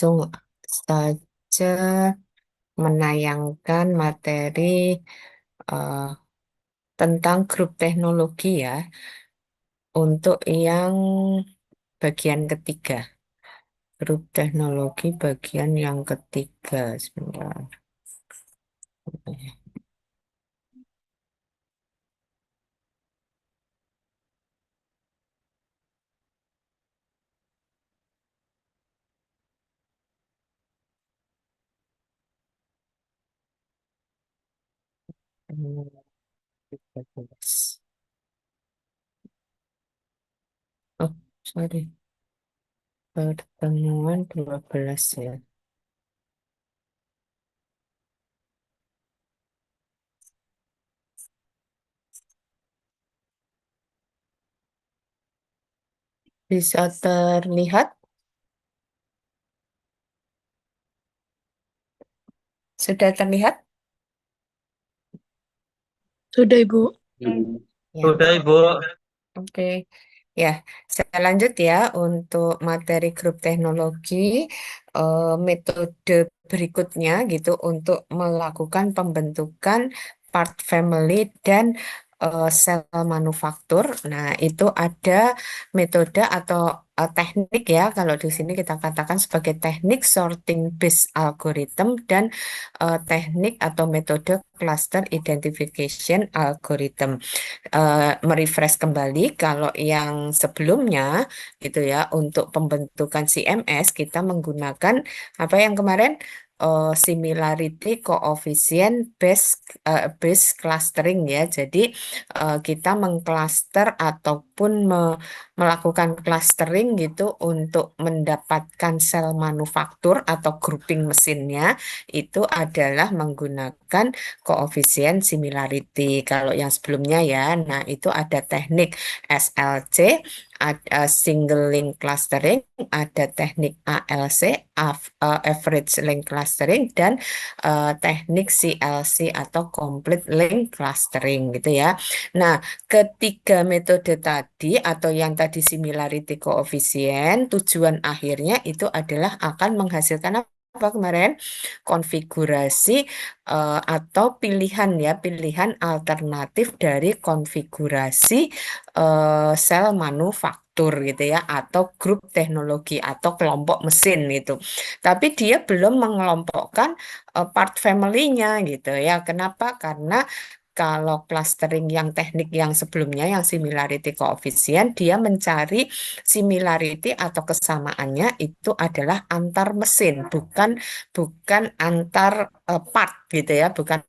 langsung saja menayangkan materi eh, tentang grup teknologi ya, untuk yang bagian ketiga. Grup teknologi bagian yang ketiga. Sebentar. Hmm, 13. Oh, sorry. Pertemuan 12 ya. Bisa terlihat? Sudah terlihat? Sudah, Ibu. Ya. Sudah, Ibu. Oke, ya, saya lanjut ya untuk materi grup teknologi, metode berikutnya gitu untuk melakukan pembentukan part family dan sel manufaktur. Nah, itu ada metode atau teknik ya, kalau di sini kita katakan sebagai teknik sorting based algorithm dan teknik atau metode cluster identification algorithm. Merefresh kembali kalau yang sebelumnya gitu ya, untuk pembentukan CMS kita menggunakan apa yang kemarin, similarity coefficient based clustering ya. Jadi kita mengcluster ataupun melakukan clustering gitu untuk mendapatkan sel manufaktur atau grouping mesinnya, itu adalah menggunakan koefisien similarity. Kalau yang sebelumnya ya, nah itu ada teknik SLC, ada single link clustering, ada teknik ALC, average link clustering, dan teknik CLC atau complete link clustering gitu ya. Nah, ketiga metode tadi atau yang tadi similarity coefficient, tujuan akhirnya itu adalah akan menghasilkan apa kemarin? Konfigurasi atau pilihan ya, pilihan alternatif dari konfigurasi sel manufaktur gitu ya, atau grup teknologi atau kelompok mesin gitu. Tapi dia belum mengelompokkan part family-nya gitu ya. Kenapa? Karena kalau clustering yang teknik yang sebelumnya yang similarity coefficient, dia mencari similarity atau kesamaannya itu adalah antar mesin, bukan antar part gitu ya, bukan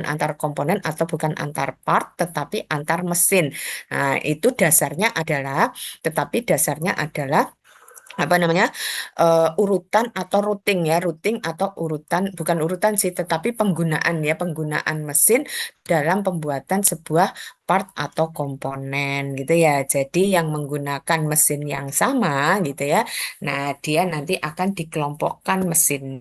antar komponen atau bukan antar part, tetapi antar mesin. Nah, itu dasarnya adalah apa namanya, urutan atau routing ya, routing atau urutan, bukan urutan sih, tetapi penggunaan ya, penggunaan mesin dalam pembuatan sebuah part atau komponen gitu ya. Jadi yang menggunakan mesin yang sama gitu ya, nah dia nanti akan dikelompokkan mesin.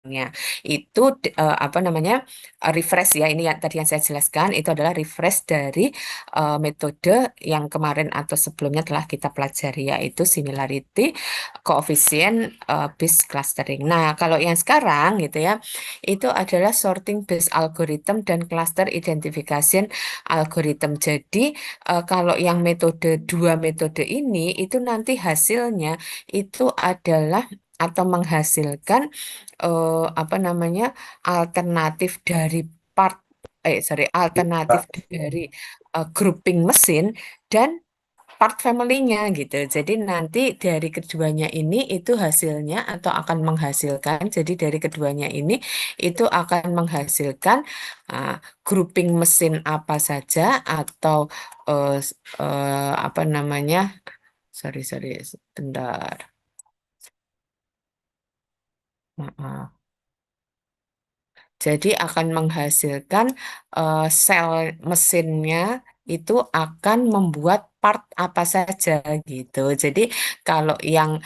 Ya, itu apa namanya, refresh ya, ini yang tadi yang saya jelaskan itu adalah refresh dari metode yang kemarin atau sebelumnya telah kita pelajari, yaitu similarity coefficient based clustering. Nah, kalau yang sekarang gitu ya, itu adalah sorting based algorithm dan cluster identification algorithm. Jadi kalau yang dua metode ini itu nanti hasilnya itu adalah atau menghasilkan apa namanya, alternatif dari part alternatif dari grouping mesin dan part family-nya gitu. Jadi nanti dari keduanya ini itu hasilnya atau akan menghasilkan, jadi dari keduanya ini itu akan menghasilkan uh, grouping mesin apa saja atau uh, apa namanya, sorry sebentar, maaf. Jadi akan menghasilkan sel mesinnya itu akan membuat part apa saja gitu. Jadi kalau yang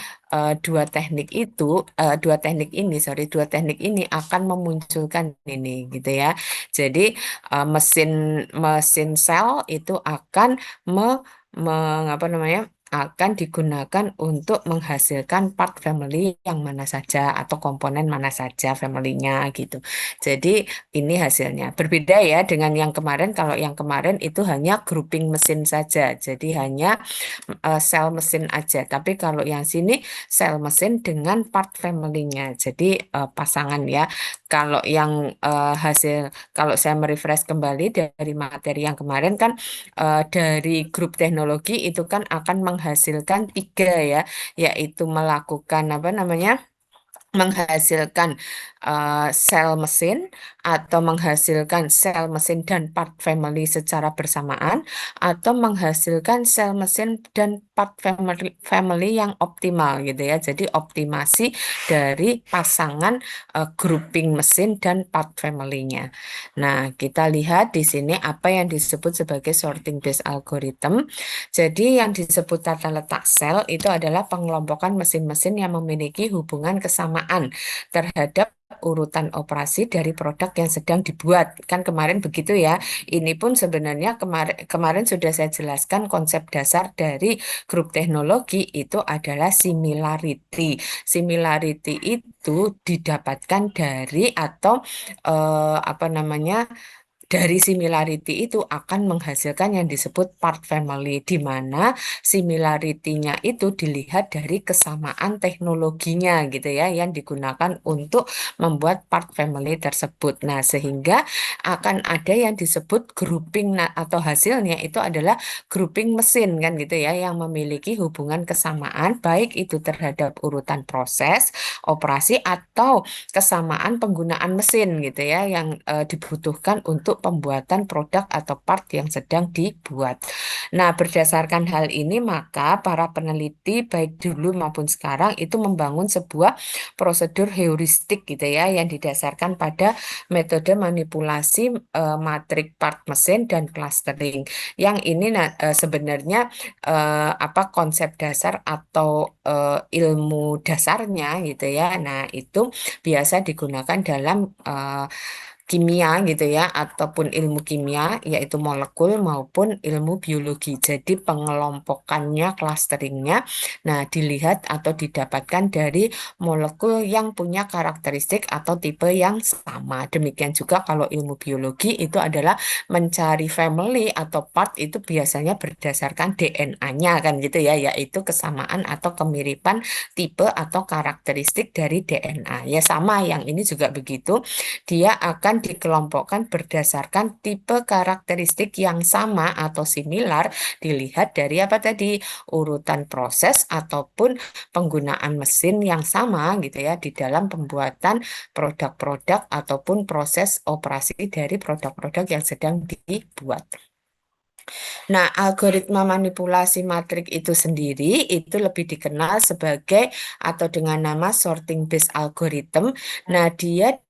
dua teknik ini, dua teknik ini akan memunculkan ini gitu ya. Jadi mesin mesin sel itu akan apa namanya? akan digunakan untuk menghasilkan part family yang mana saja atau komponen mana saja family-nya gitu. Jadi ini hasilnya. Berbeda ya dengan yang kemarin. Kalau yang kemarin itu hanya grouping mesin saja. Jadi hanya sel mesin aja. Tapi kalau yang sini sel mesin dengan part family-nya. Jadi pasangan ya. Kalau yang hasil, kalau saya merefresh kembali dari materi yang kemarin kan dari grup teknologi itu kan akan menghasilkan tiga ya, yaitu melakukan apa namanya? Menghasilkan sel mesin atau menghasilkan sel mesin dan part family secara bersamaan atau menghasilkan sel mesin dan part family yang optimal gitu ya. Jadi optimasi dari pasangan grouping mesin dan part family-nya. Nah, kita lihat di sini apa yang disebut sebagai sorting based algorithm. Jadi yang disebut tata letak sel itu adalah pengelompokan mesin-mesin yang memiliki hubungan kesamaan terhadap urutan operasi dari produk yang sedang dibuat. Kan kemarin begitu ya. Ini pun sebenarnya kemarin kemarin sudah saya jelaskan konsep dasar dari grup teknologi itu adalah similarity. Similarity itu didapatkan dari atau apa namanya dari similarity itu akan menghasilkan yang disebut part family, di mana similarity-nya itu dilihat dari kesamaan teknologinya gitu ya, yang digunakan untuk membuat part family tersebut. Nah, sehingga akan ada yang disebut grouping atau hasilnya itu adalah grouping mesin kan gitu ya, yang memiliki hubungan kesamaan baik itu terhadap urutan proses, operasi atau kesamaan penggunaan mesin gitu ya yang dibutuhkan untuk pembuatan produk atau part yang sedang dibuat. Nah, berdasarkan hal ini maka para peneliti baik dulu maupun sekarang itu membangun sebuah prosedur heuristik gitu ya yang didasarkan pada metode manipulasi matrik part mesin dan clustering. Yang ini sebenarnya apa konsep dasar atau ilmu dasarnya gitu ya. Nah, itu biasa digunakan dalam kimia gitu ya ataupun ilmu kimia yaitu molekul maupun ilmu biologi. Jadi pengelompokannya, clusteringnya, nah dilihat atau didapatkan dari molekul yang punya karakteristik atau tipe yang sama. Demikian juga kalau ilmu biologi itu adalah mencari family atau part itu biasanya berdasarkan DNA-nya kan gitu ya, yaitu kesamaan atau kemiripan tipe atau karakteristik dari DNA. Ya sama yang ini juga begitu. Dia akan dikelompokkan berdasarkan tipe karakteristik yang sama atau similar dilihat dari apa tadi urutan proses ataupun penggunaan mesin yang sama gitu ya di dalam pembuatan produk-produk ataupun proses operasi dari produk-produk yang sedang dibuat. Nah, algoritma manipulasi matrik itu sendiri itu lebih dikenal sebagai atau dengan nama sorting based algorithm. Nah, dia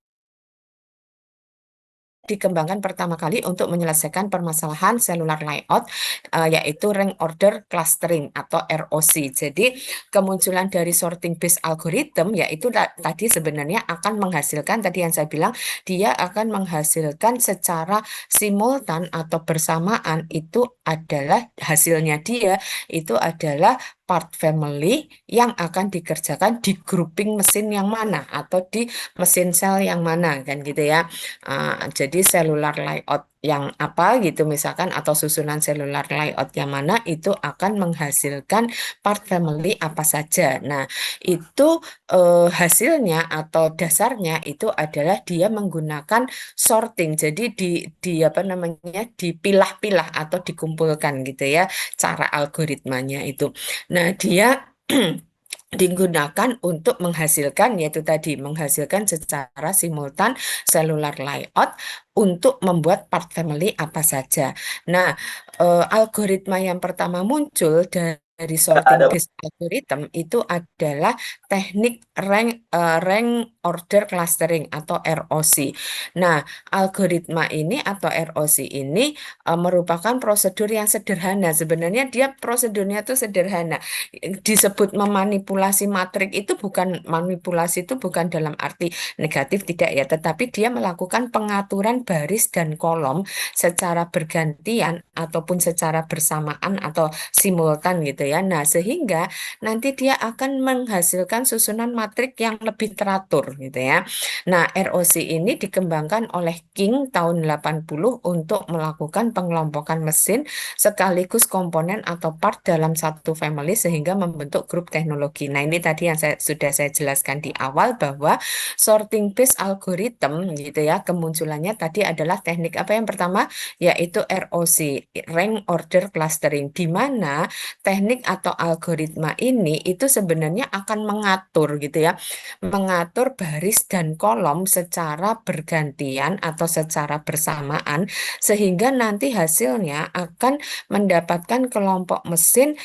dikembangkan pertama kali untuk menyelesaikan permasalahan cellular layout, yaitu rank order clustering atau ROC. Jadi kemunculan dari sorting based algorithm yaitu tadi sebenarnya akan menghasilkan tadi yang saya bilang dia akan menghasilkan secara simultan atau bersamaan itu adalah hasilnya dia itu adalah part family yang akan dikerjakan di grouping mesin yang mana atau di mesin sel yang mana kan gitu ya. Jadi selular layout yang apa gitu misalkan atau susunan selular layout yang mana itu akan menghasilkan part family apa saja. Nah, itu hasilnya atau dasarnya itu adalah dia menggunakan sorting. Jadi di apa namanya dipilah-pilah atau dikumpulkan gitu ya cara algoritmanya itu. Nah, dia digunakan untuk menghasilkan yaitu tadi menghasilkan secara simultan selular layout untuk membuat part family apa saja. Nah, algoritma yang pertama muncul dari sorting Ada. based algorithm itu adalah teknik rank order clustering atau ROC. Nah, algoritma ini atau ROC ini merupakan prosedur yang sederhana. Sebenarnya dia prosedurnya itu sederhana disebut memanipulasi matrik itu bukan manipulasi itu bukan dalam arti negatif tidak ya, tetapi dia melakukan pengaturan baris dan kolom secara bergantian ataupun secara bersamaan atau simultan gitu ya. Nah, sehingga nanti dia akan menghasilkan susunan matrik yang lebih teratur gitu ya. Nah, ROC ini dikembangkan oleh King tahun 80 untuk melakukan pengelompokan mesin sekaligus komponen atau part dalam satu family sehingga membentuk grup teknologi. Nah, ini tadi yang sudah saya jelaskan di awal bahwa sorting based algorithm gitu ya, kemunculannya tadi adalah teknik apa yang pertama yaitu ROC, rank order clustering, di mana teknik atau algoritma ini itu sebenarnya akan mengatur gitu ya, mengatur baris dan kolom secara bergantian atau secara bersamaan sehingga nanti hasilnya akan mendapatkan kelompok mesin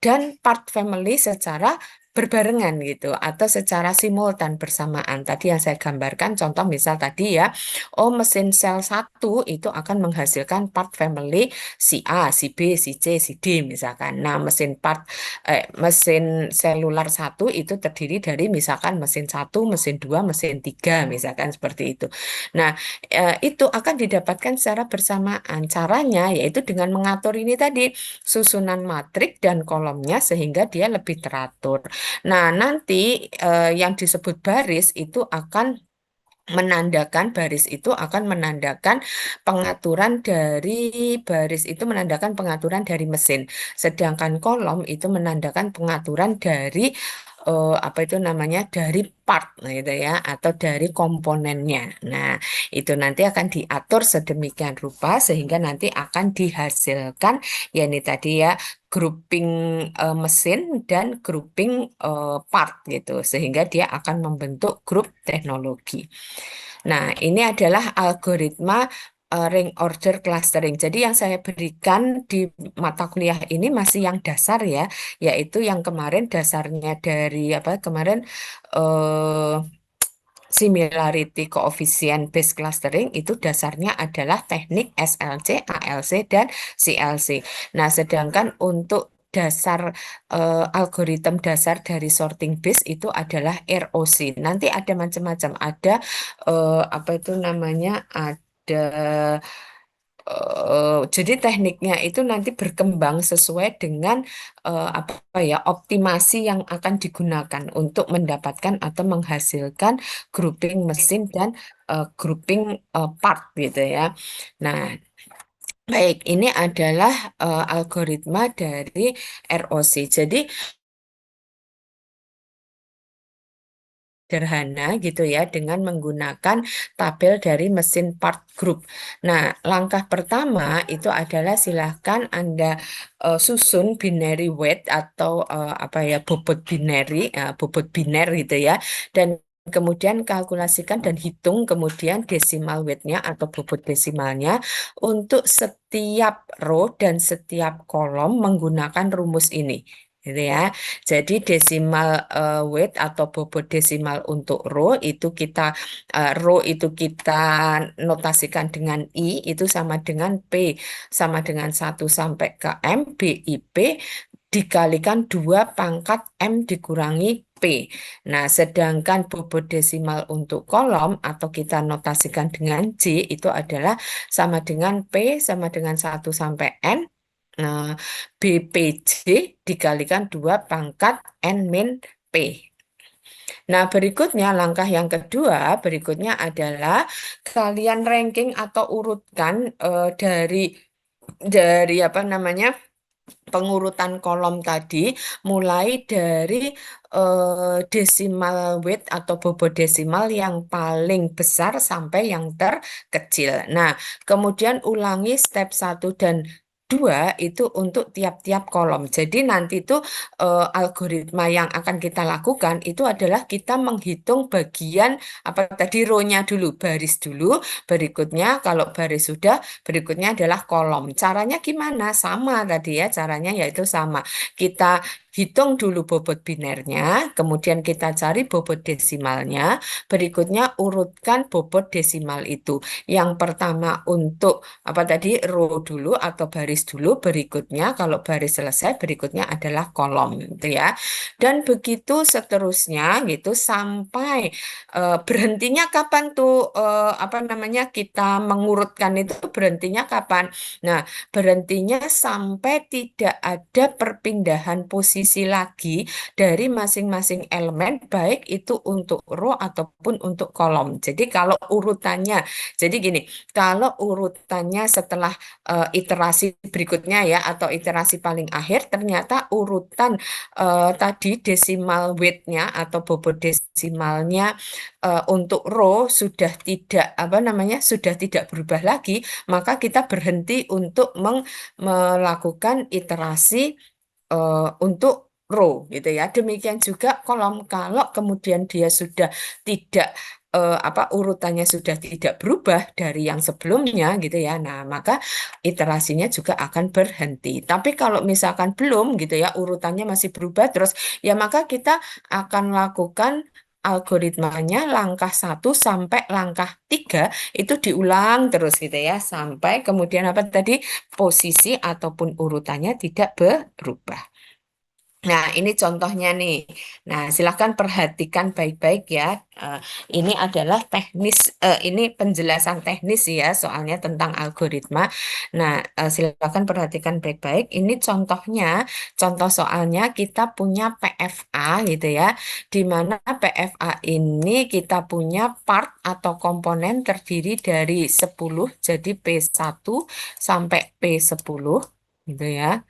dan part family secara berbarengan gitu atau secara simultan bersamaan. Tadi yang saya gambarkan contoh misal tadi ya, oh mesin sel satu itu akan menghasilkan part family si A, si B, si C, si D misalkan. Nah, mesin selular satu itu terdiri dari misalkan mesin satu, mesin dua, mesin tiga misalkan seperti itu. Nah, itu akan didapatkan secara bersamaan. Caranya yaitu dengan mengatur ini tadi susunan matrik dan kolomnya sehingga dia lebih teratur. Nah, nanti yang disebut baris itu akan menandakan baris itu akan menandakan pengaturan dari baris itu menandakan pengaturan dari mesin. Sedangkan kolom itu menandakan pengaturan dari apa itu namanya dari part nah gitu ya atau dari komponennya. Nah, itu nanti akan diatur sedemikian rupa sehingga nanti akan dihasilkan ya ini tadi ya grouping mesin dan grouping part gitu sehingga dia akan membentuk grup teknologi. Nah, ini adalah algoritma ring order clustering. Jadi yang saya berikan di mata kuliah ini masih yang dasar ya, yaitu yang kemarin dasarnya dari apa kemarin eh, similarity coefficient based clustering itu dasarnya adalah teknik SLC, ALC, dan CLC. Nah, sedangkan untuk dasar algoritma dasar dari sorting base itu adalah ROC. Nanti ada macam-macam, ada apa itu namanya, ada jadi tekniknya itu nanti berkembang sesuai dengan apa ya optimasi yang akan digunakan untuk mendapatkan atau menghasilkan grouping mesin dan grouping part gitu ya. Nah, baik ini adalah algoritma dari ROC. Jadi sederhana gitu ya dengan menggunakan tabel dari mesin part group. Nah, langkah pertama itu adalah silahkan Anda susun binary weight atau apa ya bobot binary, bobot biner gitu ya. Dan kemudian kalkulasikan dan hitung kemudian decimal weight-nya atau bobot desimalnya untuk setiap row dan setiap kolom menggunakan rumus ini. Gitu ya. Jadi desimal weight atau bobot desimal untuk row itu kita notasikan dengan I itu sama dengan P sama dengan 1 sampai ke M BIP dikalikan 2 pangkat M dikurangi P. Nah, sedangkan bobot desimal untuk kolom atau kita notasikan dengan J itu adalah sama dengan P sama dengan 1 sampai N. Nah, BPJ dikalikan 2 pangkat N min P. Nah, berikutnya langkah yang kedua berikutnya adalah kalian ranking atau urutkan dari apa namanya pengurutan kolom tadi mulai dari desimal weight atau bobot desimal yang paling besar sampai yang terkecil. Nah, kemudian ulangi step 1 dan 2 itu untuk tiap-tiap kolom. Jadi nanti itu algoritma yang akan kita lakukan itu adalah kita menghitung bagian apa tadi row-nya dulu, baris dulu, berikutnya kalau baris sudah berikutnya adalah kolom. Caranya gimana? Sama tadi ya, caranya yaitu sama. Kita hitung dulu bobot binernya, kemudian kita cari bobot desimalnya, berikutnya urutkan bobot desimal itu. Yang pertama untuk apa tadi row dulu atau baris dulu, berikutnya kalau baris selesai, berikutnya adalah kolom gitu ya. Dan begitu seterusnya gitu sampai berhentinya kapan tuh apa namanya kita mengurutkan itu berhentinya kapan? Nah, berhentinya sampai tidak ada perpindahan posisi lagi dari masing-masing elemen, baik itu untuk row ataupun untuk kolom. Jadi kalau urutannya, jadi gini, kalau urutannya setelah iterasi berikutnya ya, atau iterasi paling akhir, ternyata urutan tadi desimal weight-nya atau bobot desimalnya untuk row sudah tidak apa namanya sudah tidak berubah lagi, maka kita berhenti untuk melakukan iterasi untuk row gitu ya. Demikian juga kolom kalau kemudian dia sudah tidak apa urutannya sudah tidak berubah dari yang sebelumnya gitu ya. Nah, maka iterasinya juga akan berhenti. Tapi kalau misalkan belum gitu ya, urutannya masih berubah terus ya maka kita akan lakukan algoritmanya langkah 1 sampai langkah 3 itu diulang terus gitu ya sampai kemudian apa tadi posisi ataupun urutannya tidak berubah. Nah, ini contohnya nih. Nah, silahkan perhatikan baik-baik ya. Eh, ini adalah teknis, ini penjelasan teknis ya, soalnya tentang algoritma. Nah, silahkan perhatikan baik-baik. Ini contohnya, contoh soalnya kita punya PFA gitu ya, di mana PFA ini kita punya part atau komponen terdiri dari 10, jadi P1 sampai P10 gitu ya.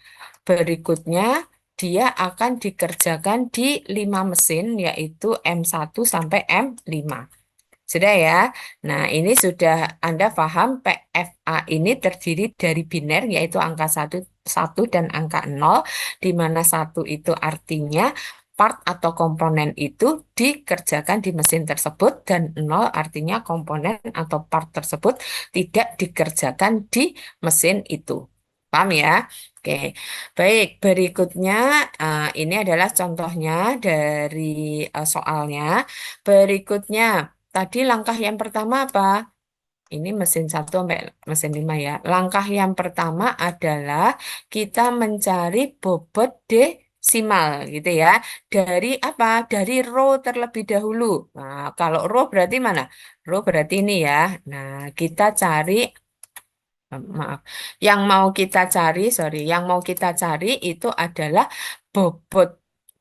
Berikutnya, dia akan dikerjakan di 5 mesin, yaitu M1 sampai M5. Sudah ya? Nah, ini sudah Anda paham PFA ini terdiri dari biner, yaitu angka satu dan angka 0, di mana satu itu artinya part atau komponen itu dikerjakan di mesin tersebut, dan 0 artinya komponen atau part tersebut tidak dikerjakan di mesin itu. Paham ya? Oke, baik. Berikutnya, ini adalah contohnya dari soalnya. Berikutnya, tadi langkah yang pertama apa? Ini mesin 1 sampai mesin 5 ya. Langkah yang pertama adalah kita mencari bobot desimal gitu ya. Dari apa? Dari row terlebih dahulu. Nah, kalau row berarti mana? Row berarti ini ya. Nah, kita cari maaf. Yang mau kita cari, sorry, yang mau kita cari itu adalah bobot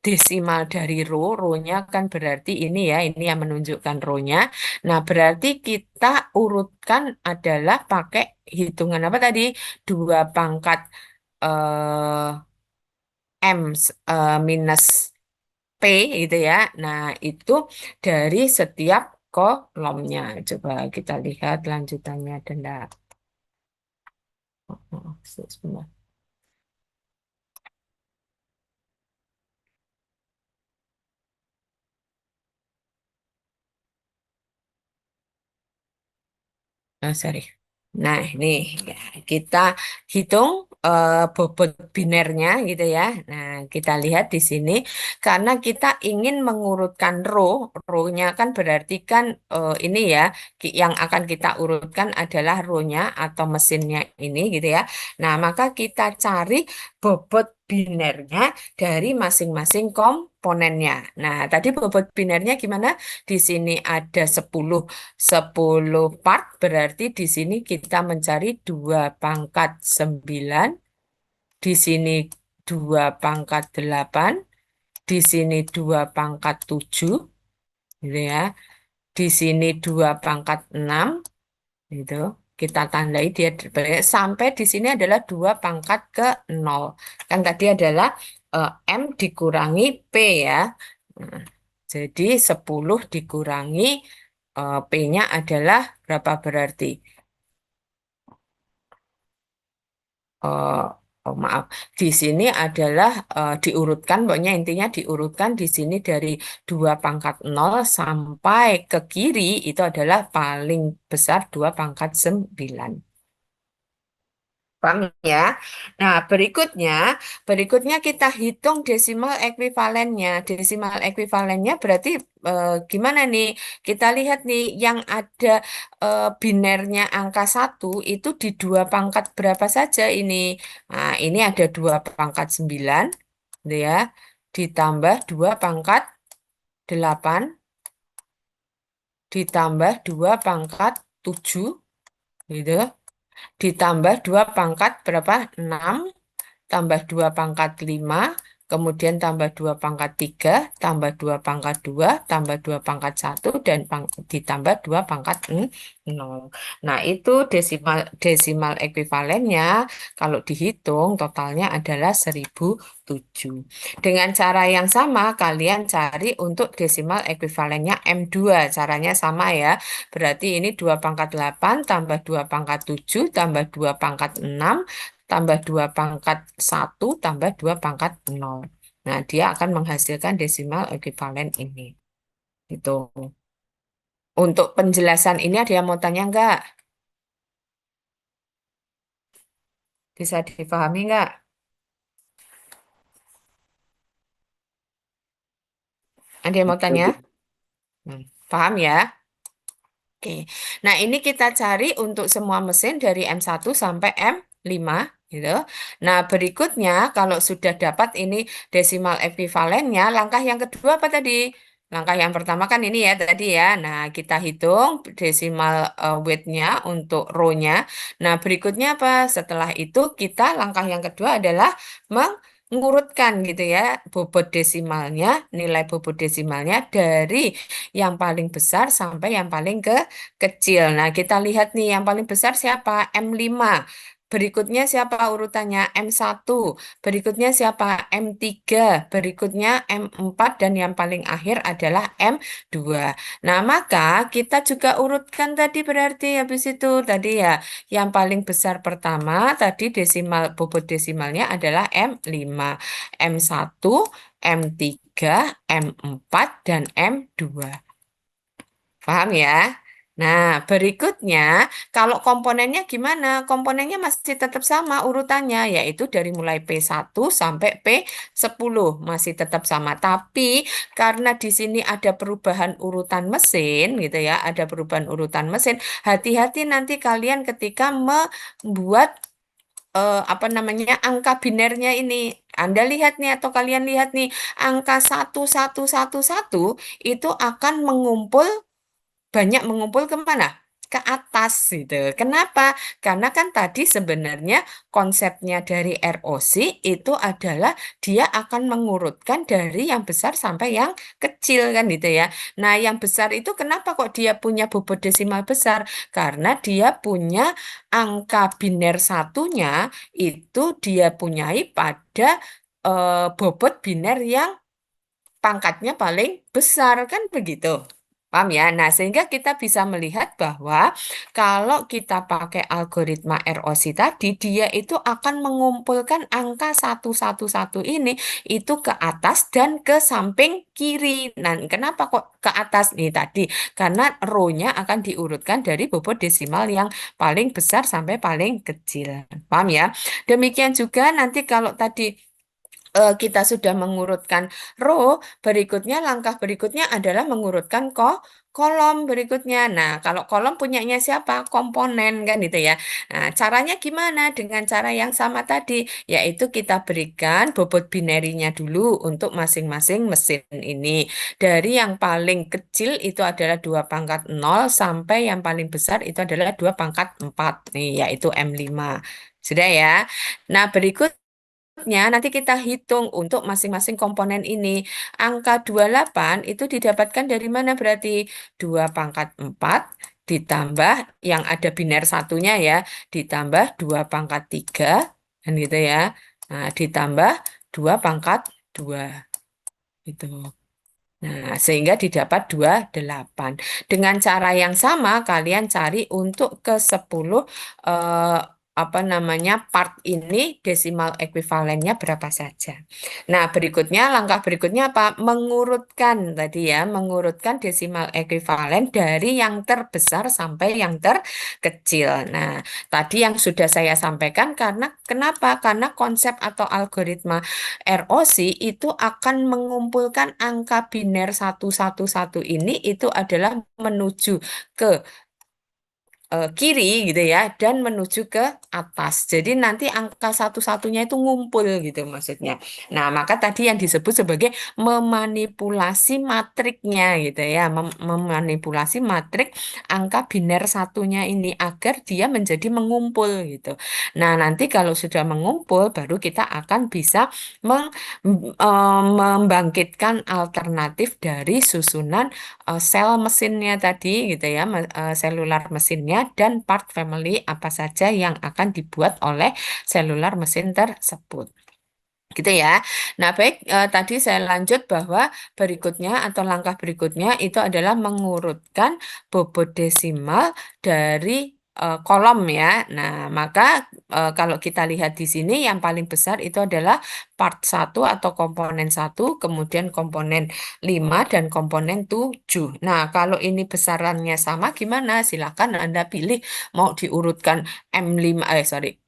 desimal dari row. Row-nya kan berarti ini ya, ini yang menunjukkan row-nya. Nah, berarti kita urutkan adalah pakai hitungan apa tadi? 2 pangkat minus P gitu ya. Nah, itu dari setiap kolomnya. Coba kita lihat lanjutannya, Denda. Sebentar. Oh, sorry. Nah, ini ya, kita hitung bobot binernya gitu ya. Nah, kita lihat di sini karena kita ingin mengurutkan row-nya kan berarti kan ini ya yang akan kita urutkan adalah row-nya atau mesinnya ini gitu ya. Nah, maka kita cari bobot binernya dari masing-masing komponennya. Nah, tadi bobot binernya gimana? Di sini ada 10 part, berarti di sini kita mencari 2 pangkat 9, di sini 2 pangkat 8, di sini 2 pangkat 7, gitu ya. Di sini 2 pangkat 6, gitu. Kita tandai dia sampai di sini adalah 2 pangkat ke 0. Kan tadi adalah M dikurangi P ya. Nah, jadi 10 dikurangi P-nya adalah berapa berarti? Eh, oh maaf, di sini adalah diurutkan, pokoknya intinya diurutkan di sini dari 2 pangkat 0 sampai ke kiri itu adalah paling besar 2 pangkat 9. Paham ya? Nah, berikutnya kita hitung desimal ekuivalennya. Desimal ekuivalennya berarti gimana nih? Kita lihat nih yang ada binernya angka satu itu di dua pangkat berapa saja ini? Nah, ini ada dua pangkat 9, gitu ya. Ditambah dua pangkat 8, ditambah dua pangkat 7, gitu. Ditambah 2 pangkat berapa? 6, tambah 2 pangkat 5, kemudian tambah 2 pangkat 3, tambah 2 pangkat 2, tambah 2 pangkat 1, dan ditambah 2 pangkat 0. Nah, itu desimal desimal ekuivalennya kalau dihitung totalnya adalah 1007. Dengan cara yang sama, kalian cari untuk desimal ekuivalennya M2. Caranya sama ya. Berarti ini 2 pangkat 8 tambah 2 pangkat 7 tambah 2 pangkat 6 tambah 2 pangkat satu tambah 2 pangkat 0. Nah, dia akan menghasilkan desimal ekuivalen ini. Itu. Untuk penjelasan ini ada yang mau tanya nggak? Bisa dipahami nggak? Ada yang mau Bisa, tanya? Bu. Paham ya? Oke. Nah, ini kita cari untuk semua mesin dari M1 sampai M5, gitu. Nah, berikutnya kalau sudah dapat ini desimal ekuivalennya, langkah yang kedua apa tadi? Langkah yang pertama kan ini ya tadi ya. Nah, kita hitung desimal weight-nya untuk row-nya. Nah, berikutnya apa? Setelah itu kita langkah yang kedua adalah mengurutkan gitu ya bobot desimalnya, nilai bobot desimalnya dari yang paling besar sampai yang paling kecil. Nah, kita lihat nih yang paling besar siapa? M5. Berikutnya siapa urutannya? M1. Berikutnya siapa? M3. Berikutnya M4 dan yang paling akhir adalah M2. Nah, maka kita juga urutkan tadi berarti habis itu tadi ya yang paling besar pertama tadi desimal bobot desimalnya adalah M5, M1, M3, M4 dan M2. Paham ya? Nah, berikutnya, kalau komponennya gimana? Komponennya masih tetap sama urutannya, yaitu dari mulai P1 sampai P10 masih tetap sama. Tapi karena di sini ada perubahan urutan mesin, gitu ya, ada perubahan urutan mesin, hati-hati nanti kalian ketika membuat apa namanya angka binernya ini. Anda lihat nih atau kalian lihat nih, angka 1111 itu akan mengumpul kemana? Ke atas gitu. Kenapa? Karena kan tadi sebenarnya konsepnya dari ROC itu adalah dia akan mengurutkan dari yang besar sampai yang kecil kan gitu ya. Nah, yang besar itu kenapa kok dia punya bobot desimal besar? Karena dia punya angka biner satunya itu dia punyai pada bobot biner yang pangkatnya paling besar kan begitu. Paham ya? Nah, sehingga kita bisa melihat bahwa kalau kita pakai algoritma ROC tadi, dia itu akan mengumpulkan angka 111 ini itu ke atas dan ke samping kiri. Nah, kenapa kok ke atas nih tadi? Karena row-nya akan diurutkan dari bobot desimal yang paling besar sampai paling kecil. Paham ya? Demikian juga nanti kalau tadi kita sudah mengurutkan row, berikutnya langkah berikutnya adalah mengurutkan kolom berikutnya. Nah, kalau kolom punyanya siapa? Komponen kan gitu ya. Nah, caranya gimana? Dengan cara yang sama tadi, yaitu kita berikan bobot binerinya dulu untuk masing-masing mesin ini. Dari yang paling kecil itu adalah 2 pangkat 0 sampai yang paling besar itu adalah 2 pangkat 4 nih, yaitu M5. Sudah ya. Nah, nanti kita hitung untuk masing-masing komponen ini. Angka 28 itu didapatkan dari mana berarti? 2 pangkat 4 ditambah yang ada biner satunya ya, ditambah 2 pangkat 3, kan gitu ya. Nah, ditambah 2 pangkat 2 itu. Nah, sehingga didapat 28. Dengan cara yang sama, kalian cari untuk ke 10 apa namanya part ini desimal ekuivalennya berapa saja. Nah, berikutnya langkah berikutnya apa? Mengurutkan tadi ya, mengurutkan desimal ekuivalen dari yang terbesar sampai yang terkecil. Nah, tadi yang sudah saya sampaikan karena kenapa? Karena konsep atau algoritma ROC itu akan mengumpulkan angka biner 111 ini itu adalah menuju ke kiri gitu ya dan menuju ke atas. Jadi nanti angka satu-satunya itu ngumpul gitu maksudnya. Nah, maka tadi yang disebut sebagai memanipulasi matriknya gitu ya, memanipulasi matrik angka biner satunya ini agar dia menjadi mengumpul gitu. Nah, nanti kalau sudah mengumpul baru kita akan bisa membangkitkan alternatif dari susunan sel mesinnya tadi gitu ya, selular mesinnya dan part family apa saja yang akan dibuat oleh selular mesin tersebut. Gitu ya. Nah, baik, tadi saya lanjut bahwa berikutnya atau langkah berikutnya itu adalah mengurutkan bobot desimal dari kolom ya. Nah, maka kalau kita lihat di sini yang paling besar itu adalah part satu atau komponen satu, kemudian komponen 5 dan komponen 7. Nah, kalau ini besarannya sama gimana? Silakan Anda pilih mau diurutkan M5 sorry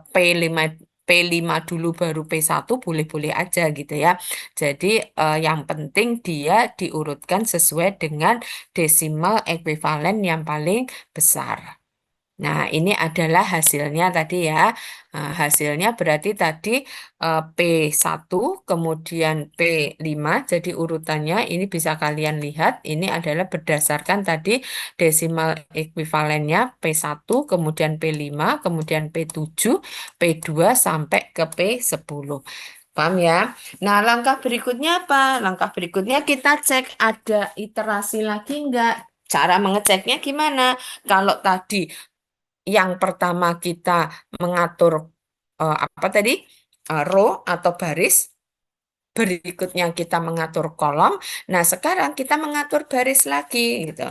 P5 P5 dulu baru P1 boleh-boleh aja gitu ya. Jadi yang penting dia diurutkan sesuai dengan desimal ekuivalen yang paling besar. Nah, ini adalah hasilnya tadi ya. Hasilnya berarti tadi P1, kemudian P5. Jadi urutannya ini bisa kalian lihat. Ini adalah berdasarkan tadi desimal ekuivalennya P1, kemudian P5, kemudian P7, P2 sampai ke P10. Paham ya? Nah, langkah berikutnya apa? Langkah berikutnya kita cek ada iterasi lagi enggak? Cara mengeceknya gimana? Kalau tadi yang pertama kita mengatur apa tadi? Row atau baris. Berikutnya kita mengatur kolom. Nah, sekarang kita mengatur baris lagi gitu.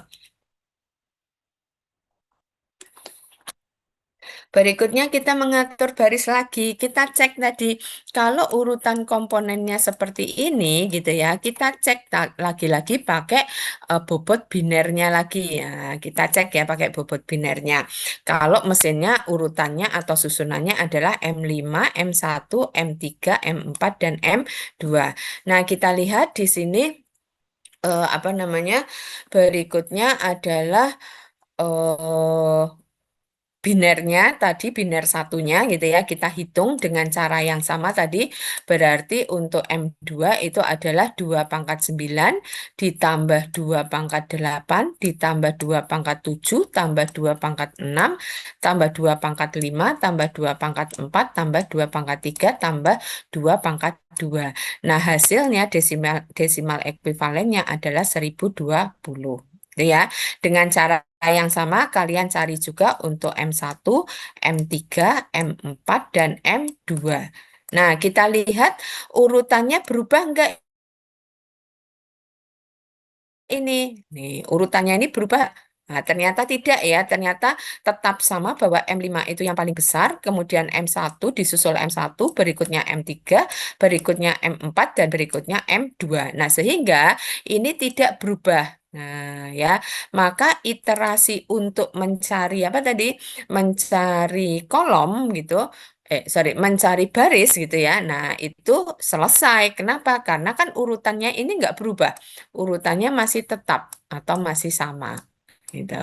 Berikutnya kita mengatur baris lagi. Kita cek tadi kalau urutan komponennya seperti ini gitu ya. Kita cek lagi-lagi pakai bobot binernya lagi ya. Kita cek ya pakai bobot binernya. Kalau mesinnya urutannya atau susunannya adalah M5, M1, M3, M4 dan M2. Nah, kita lihat di sini apa namanya? Berikutnya adalah eh binernya tadi biner satunya gitu ya kita hitung dengan cara yang sama tadi berarti untuk M2 itu adalah 2 pangkat 9 ditambah 2 pangkat 8 ditambah 2 pangkat 7 tambah 2 pangkat 6 tambah 2 pangkat 5 tambah 2 pangkat 4 tambah 2 pangkat 3 tambah 2 pangkat 2. Nah, hasilnya desimal desimal ekuivalennya adalah 1020. Gitu ya. Dengan cara yang sama, kalian cari juga untuk M1, M3, M4, dan M2. Nah, kita lihat urutannya berubah enggak ini? Nih, urutannya ini berubah. Nah, ternyata tidak ya, ternyata tetap sama bahwa M5 itu yang paling besar, kemudian M1 disusul M1, berikutnya M3, berikutnya M4, dan berikutnya M2. Nah, sehingga ini tidak berubah. Nah, ya, maka iterasi untuk mencari apa tadi? Mencari kolom gitu. Sorry, mencari baris gitu ya. Nah, itu selesai. Kenapa? Karena kan urutannya ini nggak berubah, urutannya masih tetap atau masih sama gitu.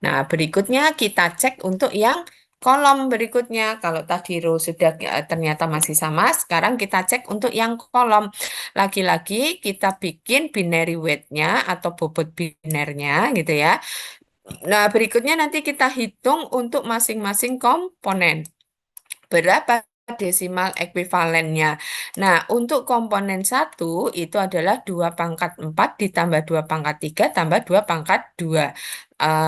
Nah, berikutnya kita cek untuk yang kolom berikutnya. Kalau tadi row sudah ternyata masih sama, sekarang kita cek untuk yang kolom. Lagi-lagi kita bikin binary weight-nya atau bobot binernya gitu ya. Nah, berikutnya nanti kita hitung untuk masing-masing komponen berapa desimal ekuivalennya. Nah, untuk komponen satu itu adalah 2 pangkat 4 ditambah 2 pangkat 3 tambah 2 pangkat 2.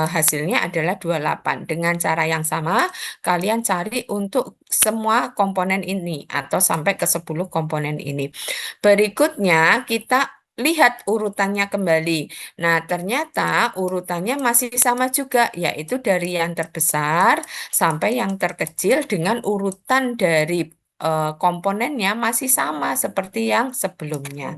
Hasilnya adalah 28. Dengan cara yang sama, kalian cari untuk semua komponen ini atau sampai ke 10 komponen ini. Berikutnya, kita lihat urutannya kembali. Nah, ternyata urutannya masih sama juga, yaitu dari yang terbesar sampai yang terkecil dengan urutan dari komponennya masih sama seperti yang sebelumnya.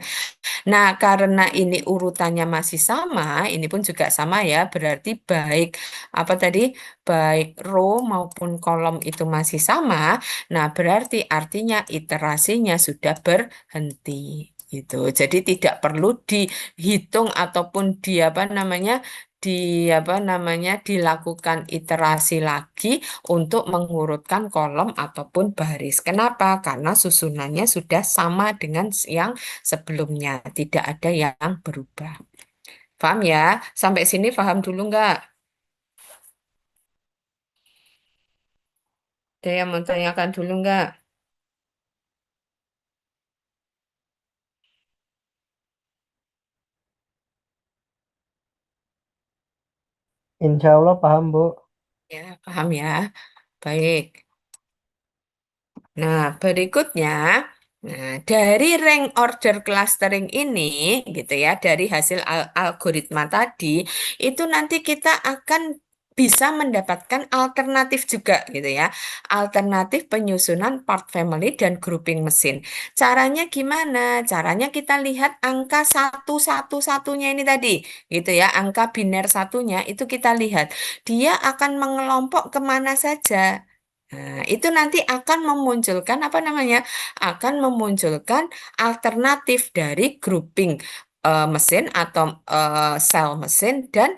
Nah, karena ini urutannya masih sama, ini pun juga sama ya, berarti baik apa tadi, baik row maupun kolom itu masih sama. Nah, berarti artinya iterasinya sudah berhenti. Gitu. Jadi tidak perlu dihitung ataupun di apa namanya di apa namanya dilakukan iterasi lagi untuk mengurutkan kolom ataupun baris. Kenapa? Karena susunannya sudah sama dengan yang sebelumnya, tidak ada yang berubah. Paham ya? Sampai sini paham dulu nggak? Ada yang mau tanyakan dulu nggak? Insya Allah paham, Bu. Ya, paham ya. Baik. Nah, berikutnya, nah, dari rank order clustering ini, gitu ya, dari hasil algoritma tadi, itu nanti kita akan bisa mendapatkan alternatif juga, gitu ya, alternatif penyusunan part family dan grouping mesin. Caranya gimana? Caranya kita lihat angka satu-satunya ini tadi, gitu ya, angka biner satunya itu kita lihat, dia akan mengelompok kemana saja. Nah, itu nanti akan memunculkan apa namanya? Akan memunculkan alternatif dari grouping mesin atau sel mesin dan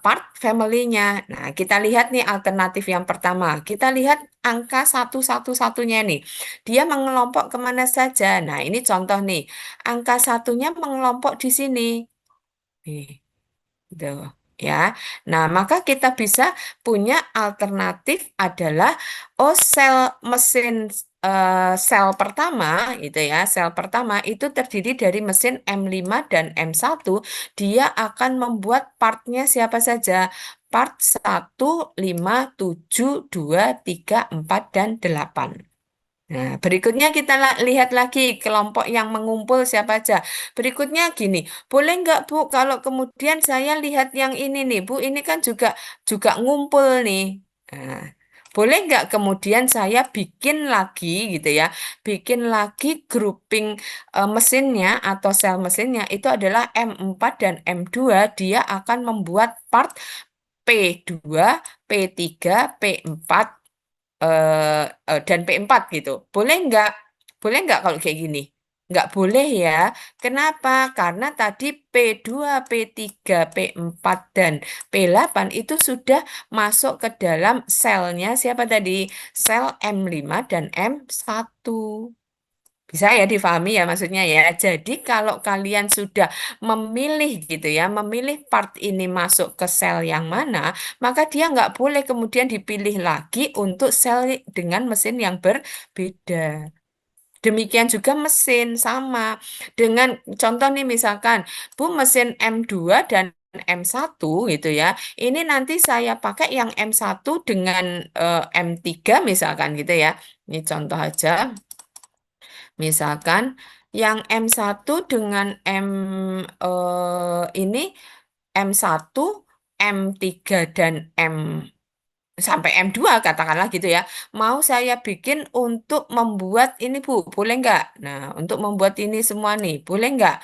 part family-nya. Nah, kita lihat nih alternatif yang pertama. Kita lihat angka satu-satunya nih. Dia mengelompok kemana saja. Nah, ini contoh nih. Angka satunya mengelompok di sini. Nih. Gitu, ya. Nah, maka kita bisa punya alternatif adalah sel mesin sel pertama itu ya, sel pertama itu terdiri dari mesin M5 dan M1. Dia akan membuat partnya siapa saja? Part 1, 5, 7, 2, 3, 4 dan 8. Nah, berikutnya kita lihat lagi kelompok yang mengumpul siapa aja. Berikutnya gini, boleh nggak Bu kalau kemudian saya lihat yang ini nih, Bu, ini kan juga juga ngumpul nih. Nah, boleh nggak kemudian saya bikin lagi gitu ya, bikin lagi grouping mesinnya atau sel mesinnya itu adalah M4 dan M2, dia akan membuat part P2, P3, P4 dan P4 gitu. Boleh nggak kalau kayak gini? Nggak boleh ya. Kenapa? Karena tadi P2, P3, P4, dan P8 itu sudah masuk ke dalam selnya siapa tadi? Sel M5 dan M1. Bisa ya difahami ya maksudnya ya. Jadi kalau kalian sudah memilih gitu ya, memilih part ini masuk ke sel yang mana, maka dia nggak boleh kemudian dipilih lagi untuk sel dengan mesin yang berbeda. Demikian juga mesin sama. Dengan contoh nih misalkan, Bu mesin M2 dan M1 gitu ya. Ini nanti saya pakai yang M1 dengan M3 misalkan gitu ya. Ini contoh aja. Misalkan yang M1 dengan ini M1, M3 dan sampai M2 katakanlah gitu ya. Mau saya bikin untuk membuat ini Bu, boleh nggak? Nah, untuk membuat ini semua nih, boleh nggak?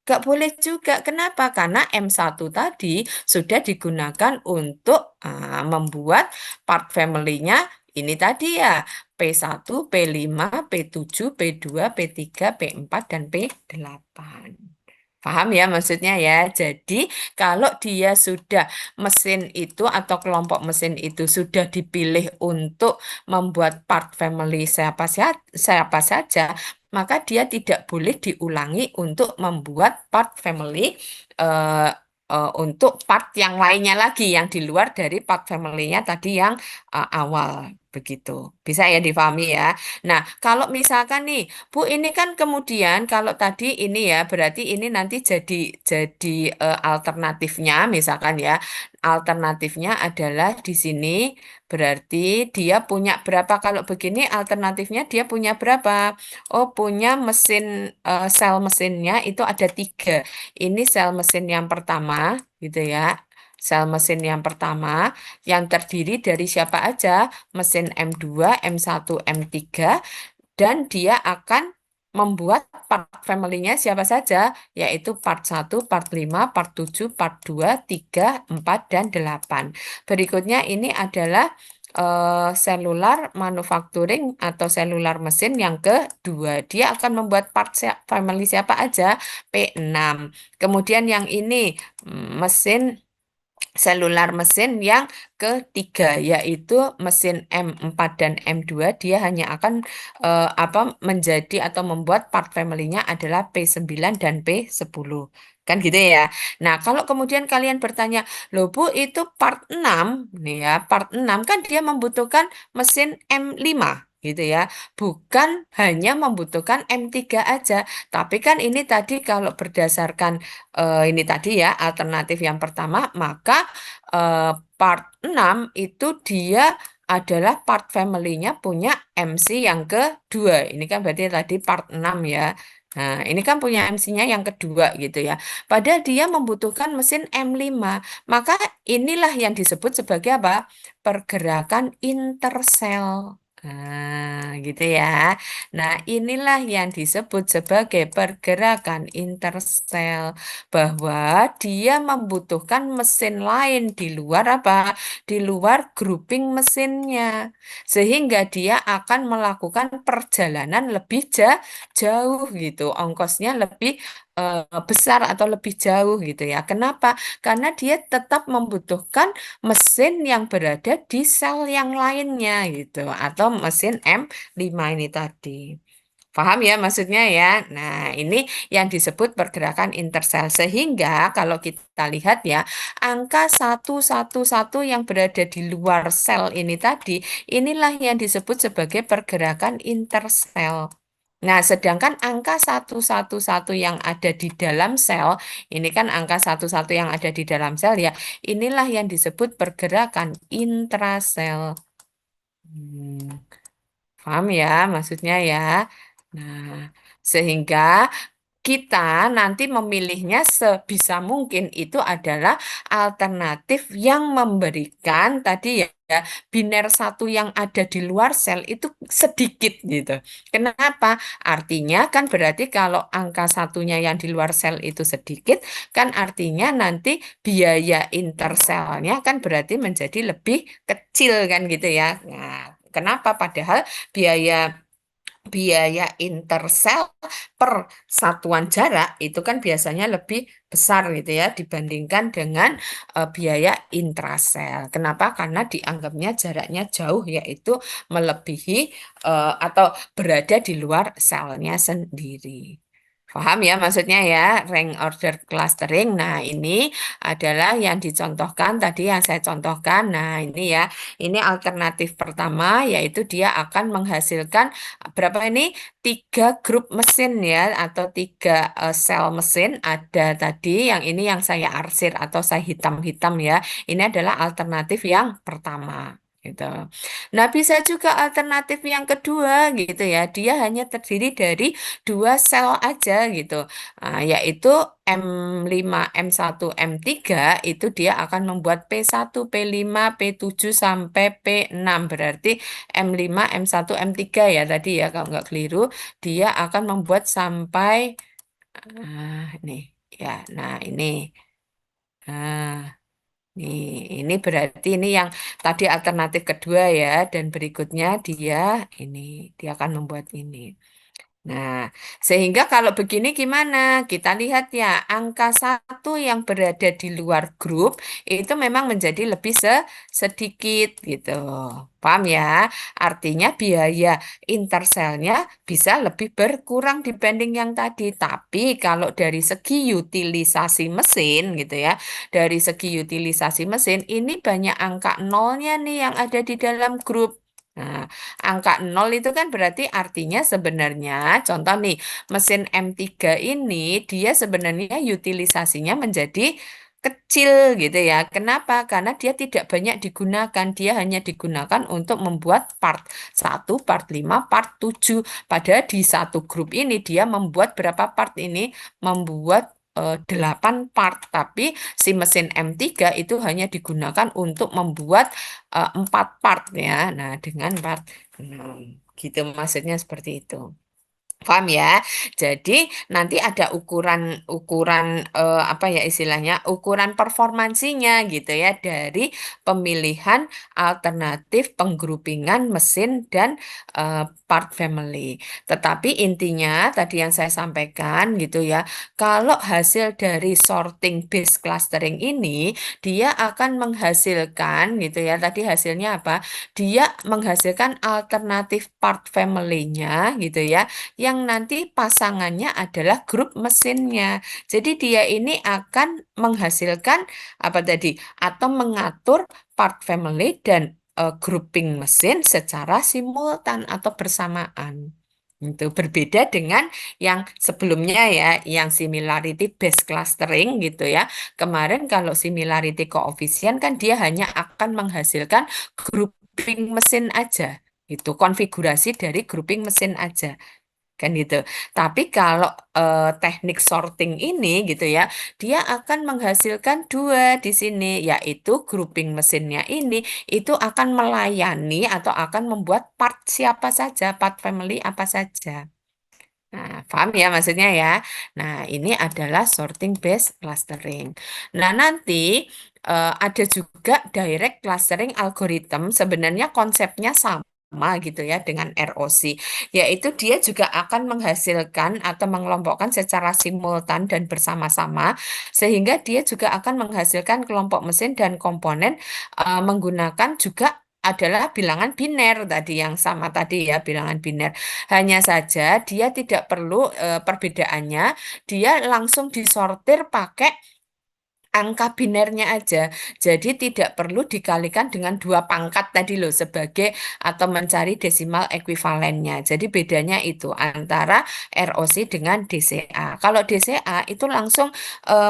Nggak boleh juga. Kenapa? Karena M1 tadi sudah digunakan untuk membuat part family-nya ini tadi ya. P1, P5, P7, P2, P3, P4, dan P8. Paham ya maksudnya ya. Jadi kalau dia sudah mesin itu atau kelompok mesin itu sudah dipilih untuk membuat part family siapa saja, maka dia tidak boleh diulangi untuk membuat part family eh, untuk part yang lainnya lagi yang di luar dari part family-nya tadi yang awal. begitu. Bisa ya difahami ya. Nah, kalau misalkan nih, Bu, ini kan kemudian kalau tadi ini ya, berarti ini nanti jadi alternatifnya, misalkan ya, alternatifnya adalah di sini berarti dia punya berapa? Kalau begini alternatifnya dia punya berapa? Oh, punya mesin sel mesinnya itu ada tiga. Ini sel mesin yang pertama, gitu ya. Sel mesin yang pertama yang terdiri dari siapa aja? Mesin M2, M1, M3, dan dia akan membuat part family-nya siapa saja, yaitu part 1, part 5, part 7, part 2, 3, 4, dan 8. Berikutnya ini adalah selular manufacturing atau selular mesin yang kedua. Dia akan membuat part family siapa aja? P6. Kemudian yang ini mesin selular mesin yang ketiga yaitu mesin M4 dan M2 dia hanya akan apa menjadi atau membuat part family-nya adalah P9 dan P10. Kan gitu ya. Nah, kalau kemudian kalian bertanya, "Loh Bu, itu part 6 nih ya, part 6 kan dia membutuhkan mesin M5 gitu ya. Bukan hanya membutuhkan M3 aja. Tapi kan ini tadi kalau berdasarkan ini tadi ya alternatif yang pertama, maka eh, part 6 itu dia adalah part family-nya punya MC yang kedua. Ini kan berarti tadi part 6 ya. Nah, ini kan punya MC-nya yang kedua gitu ya. Padahal dia membutuhkan mesin M5. Maka inilah yang disebut sebagai apa? Pergerakan intersel. Nah, gitu ya. Nah, inilah yang disebut sebagai pergerakan intersel bahwa dia membutuhkan mesin lain di luar apa? Di luar grouping mesinnya. Sehingga dia akan melakukan perjalanan lebih jauh gitu. Ongkosnya lebih besar atau lebih jauh gitu ya. Kenapa? Karena dia tetap membutuhkan mesin yang berada di sel yang lainnya gitu atau mesin M5 ini tadi. Paham ya maksudnya ya? Nah, ini yang disebut pergerakan intersel. Sehingga kalau kita lihat ya, angka 111 yang berada di luar sel ini tadi, inilah yang disebut sebagai pergerakan intersel. Nah, sedangkan angka 111 yang ada di dalam sel, ini kan angka 111 yang ada di dalam sel ya, inilah yang disebut pergerakan intrasel. Hmm. Paham ya maksudnya ya. Nah, sehingga kita nanti memilihnya sebisa mungkin itu adalah alternatif yang memberikan tadi ya biner satu yang ada di luar sel itu sedikit gitu. Kenapa? Artinya kan berarti kalau angka satunya yang di luar sel itu sedikit, kan artinya nanti biaya interselnya kan berarti menjadi lebih kecil kan gitu ya. Nah, kenapa? Padahal biaya biaya intersel per satuan jarak itu kan biasanya lebih besar gitu ya dibandingkan dengan biaya intrasel. Kenapa? Karena dianggapnya jaraknya jauh yaitu melebihi atau berada di luar selnya sendiri. Paham ya maksudnya ya, rank order clustering. Nah, ini adalah yang dicontohkan tadi yang saya contohkan. Nah, ini ya, ini alternatif pertama yaitu dia akan menghasilkan berapa ini? Tiga grup mesin ya, atau tiga sel mesin. Ada tadi yang ini yang saya arsir atau saya hitam-hitam ya. Ini adalah alternatif yang pertama. Gitu. Nah, bisa juga alternatif yang kedua gitu ya. Dia hanya terdiri dari dua sel aja gitu. Yaitu M5, M1, M3 itu dia akan membuat P1, P5, P7 sampai P6. Berarti M5, M1, M3 ya tadi ya kalau nggak keliru. Dia akan membuat sampai nih ya. Nah, ini. Nah, nih, ini berarti ini yang tadi alternatif kedua ya dan berikutnya ini dia akan membuat ini. Nah, sehingga kalau begini gimana? Kita lihat ya, angka satu yang berada di luar grup itu memang menjadi lebih sedikit gitu. Paham ya? Artinya biaya interselnya bisa lebih berkurang dibanding yang tadi. Tapi kalau dari segi utilisasi mesin gitu ya, dari segi utilisasi mesin ini banyak angka nolnya nih yang ada di dalam grup. Nah, angka nol itu kan berarti artinya sebenarnya, contoh nih, mesin M3 ini dia sebenarnya utilisasinya menjadi kecil gitu ya. Kenapa? Karena dia tidak banyak digunakan. Dia hanya digunakan untuk membuat part 1, part 5, part 7. Padahal di satu grup ini dia membuat berapa part ini? Membuat 8 part. Tapi si mesin M3 itu hanya digunakan untuk membuat 4 part ya. Nah, dengan part 6. Gitu maksudnya seperti itu. Paham ya? Jadi nanti ada ukuran apa ya istilahnya ukuran performansinya gitu ya dari pemilihan alternatif penggrupingan mesin dan part family. Tetapi intinya tadi yang saya sampaikan gitu ya, kalau hasil dari sorting base clustering ini dia akan menghasilkan gitu ya. Tadi hasilnya apa? Dia menghasilkan alternatif part family-nya gitu ya yang nanti pasangannya adalah grup mesinnya. Jadi dia ini akan menghasilkan apa tadi atau mengatur part family dan grouping mesin secara simultan atau bersamaan. Itu berbeda dengan yang sebelumnya ya, yang similarity based clustering gitu ya. Kemarin kalau similarity coefficient kan dia hanya akan menghasilkan grouping mesin aja. Itu konfigurasi dari grouping mesin aja kan gitu. Tapi kalau teknik sorting ini gitu ya, dia akan menghasilkan dua di sini, yaitu grouping mesinnya ini itu akan melayani atau akan membuat part siapa saja, part family apa saja. Nah, paham ya maksudnya ya. Nah, ini adalah sorting based clustering. Nah, nanti ada juga direct clustering algorithm. Sebenarnya konsepnya sama gitu ya dengan ROC, yaitu dia juga akan menghasilkan atau mengelompokkan secara simultan dan bersama-sama, sehingga dia juga akan menghasilkan kelompok mesin dan komponen menggunakan juga adalah bilangan biner tadi yang sama tadi ya bilangan biner. Hanya saja dia tidak perlu perbedaannya, dia langsung disortir pakai angka binernya aja. Jadi tidak perlu dikalikan dengan dua pangkat tadi loh sebagai atau mencari desimal ekuivalennya. Jadi bedanya itu antara ROC dengan DCA. Kalau DCA itu langsung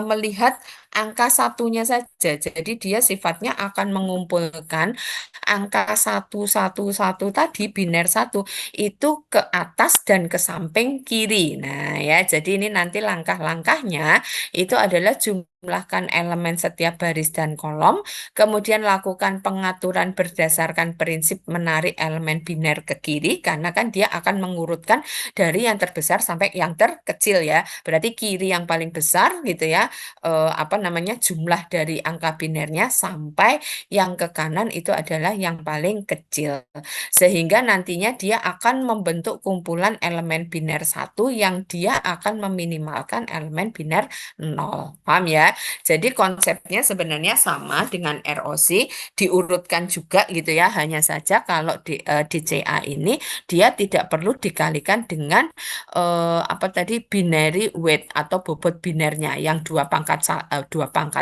melihat angka satunya saja. Jadi dia sifatnya akan mengumpulkan angka 111 tadi, biner satu, itu ke atas dan ke samping kiri. Nah ya, jadi ini nanti langkah-langkahnya itu adalah jumlahkan elemen setiap baris dan kolom, kemudian lakukan pengaturan berdasarkan prinsip menarik elemen biner ke kiri, karena kan dia akan mengurutkan dari yang terbesar sampai yang terkecil ya. Berarti kiri yang paling besar gitu ya, apa namanya jumlah dari angka binernya sampai yang ke kanan itu adalah yang paling kecil. Sehingga nantinya dia akan membentuk kumpulan elemen biner satu yang dia akan meminimalkan elemen biner nol. Paham ya? Jadi konsepnya sebenarnya sama dengan ROC, diurutkan juga gitu ya. Hanya saja kalau di DCA ini dia tidak perlu dikalikan dengan apa tadi binary weight atau bobot binernya yang dua pangkat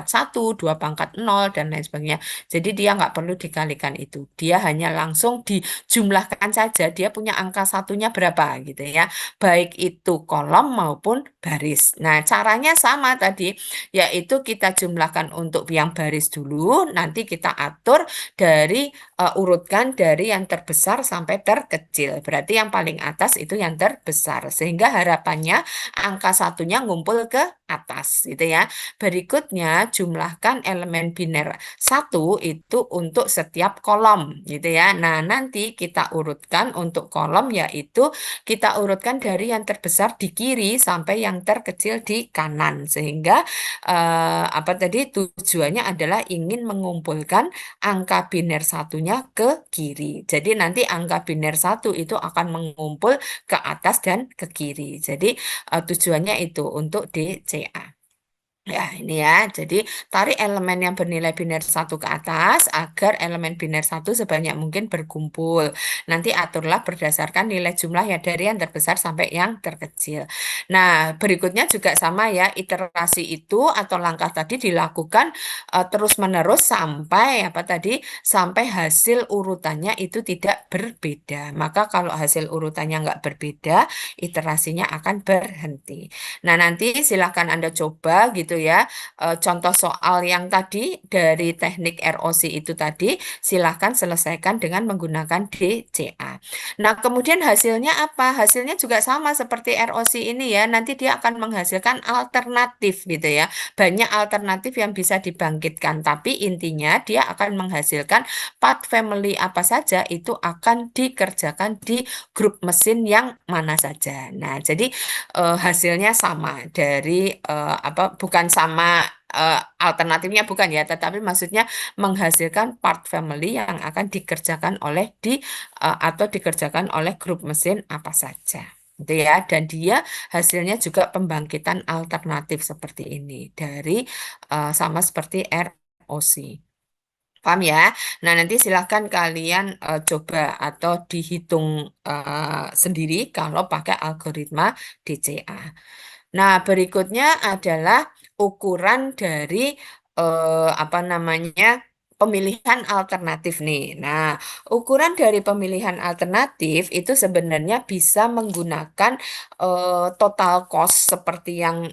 satu, dua pangkat nol dan lain sebagainya. Jadi dia nggak perlu dikalikan itu. Dia hanya langsung dijumlahkan saja. Dia punya angka satunya berapa gitu ya. Baik itu kolom maupun baris. Nah, caranya sama tadi, yaitu kita jumlahkan untuk yang baris dulu, nanti kita atur dari urutkan dari yang terbesar sampai terkecil. Berarti yang paling atas itu yang terbesar. Sehingga harapannya angka satunya ngumpul ke atas gitu ya. Berikutnya jumlahkan elemen biner satu itu untuk setiap kolom gitu ya. Nah, nanti kita urutkan untuk kolom yaitu kita urutkan dari yang terbesar di kiri sampai yang terkecil di kanan sehingga apa tadi tujuannya adalah ingin mengumpulkan angka biner satunya ke kiri. Jadi nanti angka biner satu itu akan mengumpul ke atas dan ke kiri. Jadi tujuannya itu untuk DCA. Ya, ini ya. Jadi, tarik elemen yang bernilai biner satu ke atas agar elemen biner satu sebanyak mungkin berkumpul. Nanti aturlah berdasarkan nilai jumlah ya dari yang terbesar sampai yang terkecil. Nah, berikutnya juga sama ya. Iterasi itu atau langkah tadi dilakukan terus-menerus sampai apa tadi? Sampai hasil urutannya itu tidak berbeda. Maka kalau hasil urutannya nggak berbeda, iterasinya akan berhenti. Nah, nanti silakan Anda coba gitu ya. Contoh soal yang tadi dari teknik ROC itu tadi, silakan selesaikan dengan menggunakan DCA. Nah, kemudian hasilnya apa? Hasilnya juga sama seperti ROC ini ya. Nanti dia akan menghasilkan alternatif gitu ya. Banyak alternatif yang bisa dibangkitkan, tapi intinya dia akan menghasilkan part family apa saja itu akan dikerjakan di grup mesin yang mana saja. Nah, jadi hasilnya sama dari apa bukan sama alternatifnya bukan ya, tetapi maksudnya menghasilkan part family yang akan dikerjakan oleh atau dikerjakan oleh grup mesin apa saja. Gitu ya, dan dia hasilnya juga pembangkitan alternatif seperti ini dari sama seperti ROC. Paham ya? Nah, nanti silahkan kalian coba atau dihitung sendiri kalau pakai algoritma DCA. Nah, berikutnya adalah ukuran dari apa namanya pemilihan alternatif nih. Nah, ukuran dari pemilihan alternatif itu sebenarnya bisa menggunakan total cost seperti yang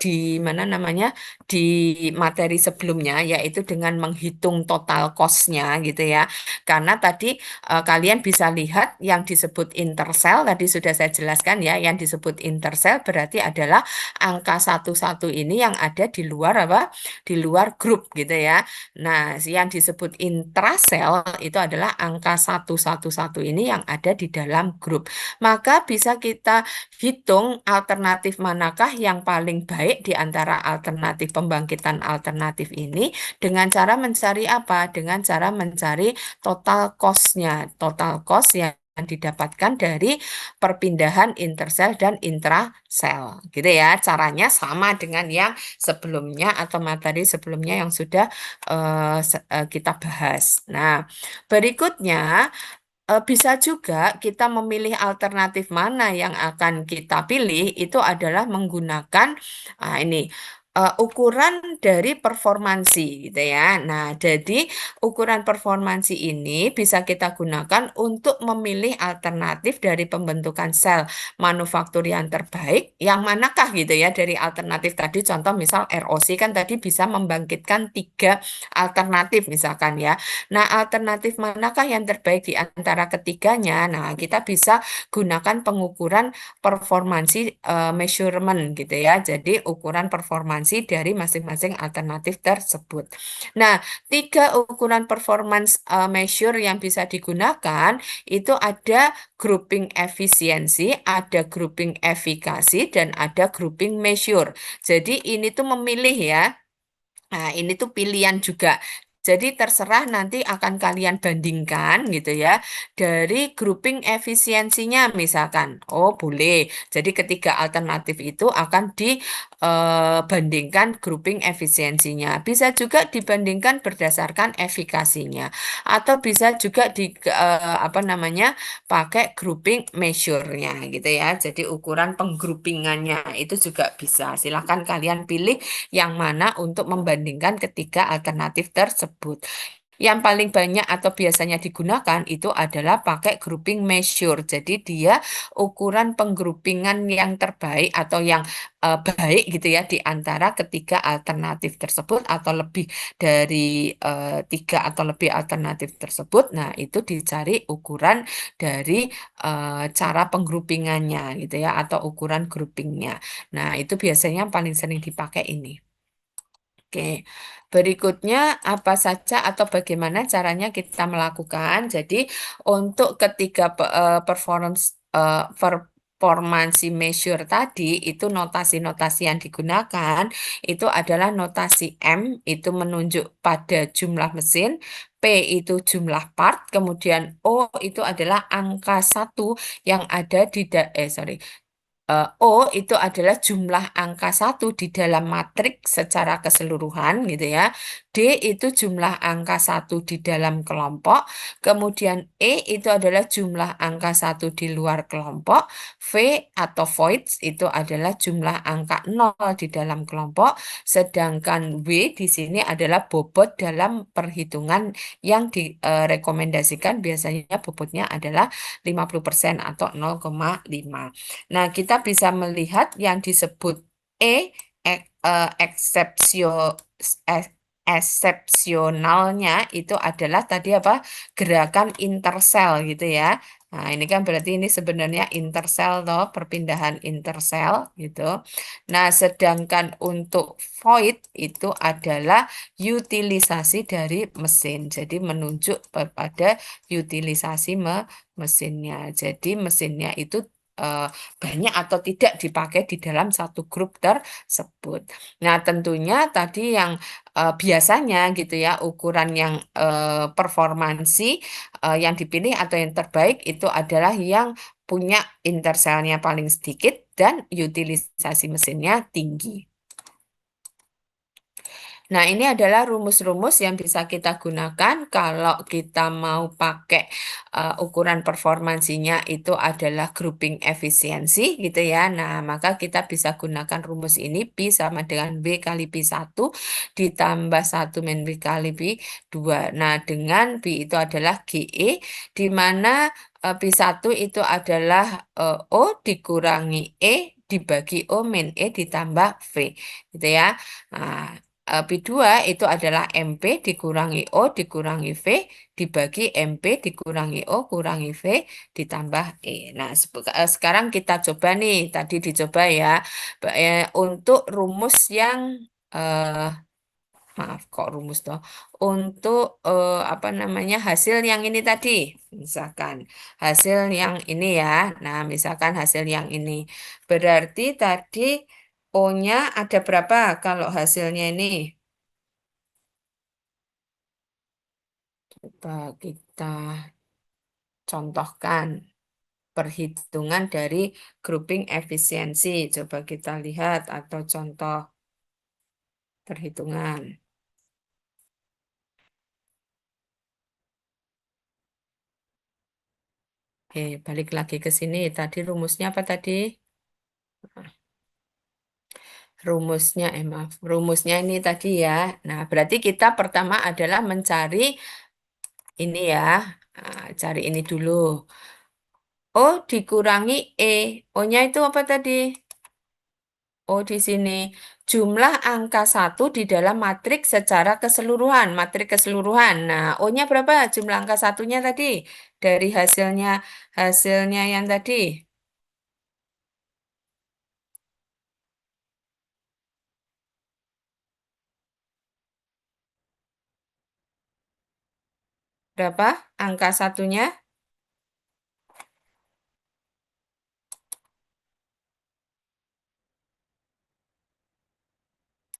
di mana namanya di materi sebelumnya, yaitu dengan menghitung total cost-nya gitu ya. Karena tadi kalian bisa lihat yang disebut intercell tadi sudah saya jelaskan ya, yang disebut intercell berarti adalah angka satu-satu ini yang ada di luar apa? Di luar grup gitu ya. Nah, yang disebut intrasel itu adalah angka satu-satu-satu ini yang ada di dalam grup. Maka bisa kita hitung alternatif manakah yang paling baik di antara alternatif pembangkitan alternatif ini dengan cara mencari apa? Dengan cara mencari total cost-nya. Total cost yang didapatkan dari perpindahan intersel dan intrasel. Gitu ya. Caranya sama dengan yang sebelumnya atau materi sebelumnya yang sudah kita bahas. Nah, berikutnya bisa juga kita memilih alternatif mana yang akan kita pilih itu adalah menggunakan ini ukuran dari performansi gitu ya. Nah, jadi ukuran performansi ini bisa kita gunakan untuk memilih alternatif dari pembentukan sel manufaktur yang terbaik, yang manakah gitu ya dari alternatif tadi. Contoh misal ROC kan tadi bisa membangkitkan tiga alternatif misalkan ya. Nah, alternatif manakah yang terbaik di antara ketiganya? Nah, kita bisa gunakan pengukuran performansi measurement gitu ya. Jadi, ukuran performansi dari masing-masing alternatif tersebut. Nah, tiga ukuran performance measure yang bisa digunakan itu ada grouping efisiensi, ada grouping efikasi, dan ada grouping measure. Jadi, ini tuh memilih ya. Nah, ini tuh pilihan juga. Jadi terserah nanti akan kalian bandingkan gitu ya dari grouping efisiensinya misalkan. Oh, boleh. Jadi ketiga alternatif itu akan dibandingkan grouping efisiensinya. Bisa juga dibandingkan berdasarkan efikasinya. Atau bisa juga apa namanya pakai grouping measure-nya gitu ya. Jadi ukuran penggroupingannya itu juga bisa. Silahkan kalian pilih yang mana untuk membandingkan ketiga alternatif tersebut. Yang paling banyak atau biasanya digunakan itu adalah pakai grouping measure. Jadi dia ukuran penggroupingan yang terbaik atau yang baik gitu ya di antara ketiga alternatif tersebut atau lebih dari tiga atau lebih alternatif tersebut. Nah, itu dicari ukuran dari cara penggroupingannya gitu ya atau ukuran groupingnya. Nah, itu biasanya yang paling sering dipakai ini. Oke, berikutnya apa saja atau bagaimana caranya kita melakukan? Jadi untuk ketiga performance performance measure tadi itu notasi-notasi yang digunakan itu adalah notasi M itu menunjuk pada jumlah mesin, P itu jumlah part, kemudian O itu adalah angka satu yang ada di sorry. O itu adalah jumlah angka satu di dalam matriks secara keseluruhan gitu ya. D itu jumlah angka satu di dalam kelompok. Kemudian E itu adalah jumlah angka satu di luar kelompok. V atau voids itu adalah jumlah angka nol di dalam kelompok. Sedangkan W di sini adalah bobot dalam perhitungan yang direkomendasikan biasanya bobotnya adalah 50% atau 0,5. Nah, kita bisa melihat yang disebut eksepsio ek- eksepsionalnya itu adalah tadi apa? Gerakan intersel gitu ya. Nah, ini kan berarti ini sebenarnya intersel toh, perpindahan intersel gitu. Nah, sedangkan untuk void itu adalah utilisasi dari mesin. Jadi menunjuk pada utilisasi mesinnya. Jadi mesinnya itu eh, banyak atau tidak dipakai di dalam satu grup tersebut. Nah, tentunya tadi yang biasanya gitu ya, ukuran yang performansi yang dipilih atau yang terbaik itu adalah yang punya interselnya paling sedikit dan utilisasi mesinnya tinggi. Nah, ini adalah rumus-rumus yang bisa kita gunakan kalau kita mau pakai ukuran performansinya itu adalah grouping efisiensi gitu ya. Nah, maka kita bisa gunakan rumus ini Pi sama dengan V kali Pi 1 ditambah 1 min V kali Pi 2. Nah, dengan Pi itu adalah GE di mana Pi 1 itu adalah O dikurangi dibagi O min E ditambah V gitu ya. Nah, P2 itu adalah MP dikurangi O dikurangi V dibagi MP dikurangi O kurangi V ditambah E. Nah, sekarang kita coba nih, tadi dicoba ya, untuk rumus yang, eh, maaf kok rumus toh, untuk apa namanya hasil yang ini tadi, misalkan hasil yang ini ya, nah misalkan hasil yang ini, berarti tadi O-nya ada berapa kalau hasilnya ini? Coba kita contohkan perhitungan dari grouping efisiensi. Coba kita lihat atau contoh perhitungan. Balik lagi ke sini. Tadi rumusnya apa tadi? Rumusnya, maaf. Rumusnya ini tadi ya. Nah, berarti kita pertama adalah mencari ini ya. Nah, cari ini dulu. O dikurangi E. O-nya itu apa tadi? Oh, di sini jumlah angka satu di dalam matriks secara keseluruhan, matriks keseluruhan. Nah, O-nya berapa? Jumlah angka satunya tadi dari hasilnya yang tadi berapa? Angka satunya?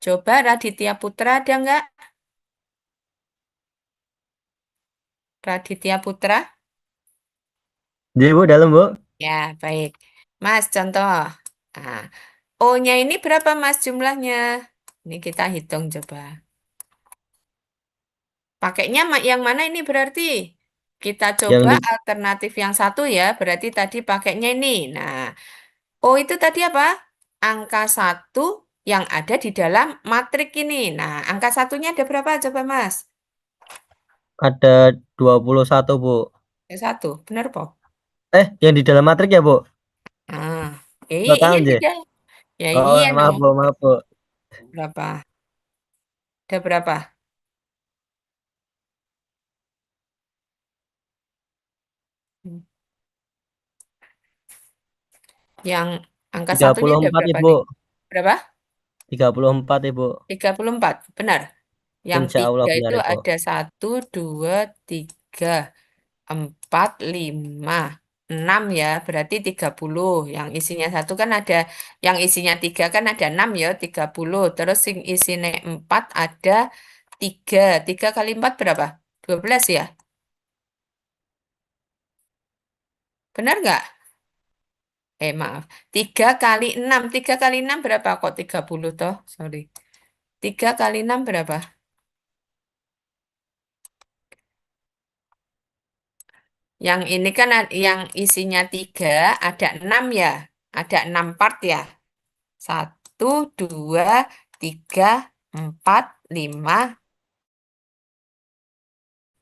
Coba Raditya Putra ada nggak? Raditya Putra? Jadi Bu, dalam Bu. Ya, baik. Mas, contoh. Nah, O-nya ini berapa Mas jumlahnya? Ini kita hitung coba. Pakainya yang mana ini berarti? Kita Yang coba di alternatif yang satu ya, berarti tadi pakainya ini. Nah, O itu tadi apa? Angka satu yang ada di dalam matrik ini. Nah, angka satunya ada berapa coba Mas? ada 21 Bu. Yang satu, benar po? Yang di dalam matrik ya Bu? Ah, iya Total aja. tidak. Ya Oh, iya maaf dong. Bu, maaf Bu. Berapa? Ada berapa? Hmm. Yang angka Tiga satunya puluh ada empat berapa Ibu. nih? Berapa? 34 Ibu. 34, benar. Yang Insya Allah tiga benar itu Ibu. ada satu, dua, tiga, empat, lima, enam ya, berarti 30. Yang isinya satu kan ada, yang isinya tiga kan ada 6 ya, 30. Terus yang isinya empat ada tiga. Tiga kali empat berapa? 12 ya? Benar nggak? Maaf. 3 kali 6. 3 kali 6 berapa? Kok 30 toh? Sorry. 3 kali 6 berapa? Yang ini kan yang isinya 3, ada 6 ya. Ada 6 part ya. 1, 2, 3, 4, 5,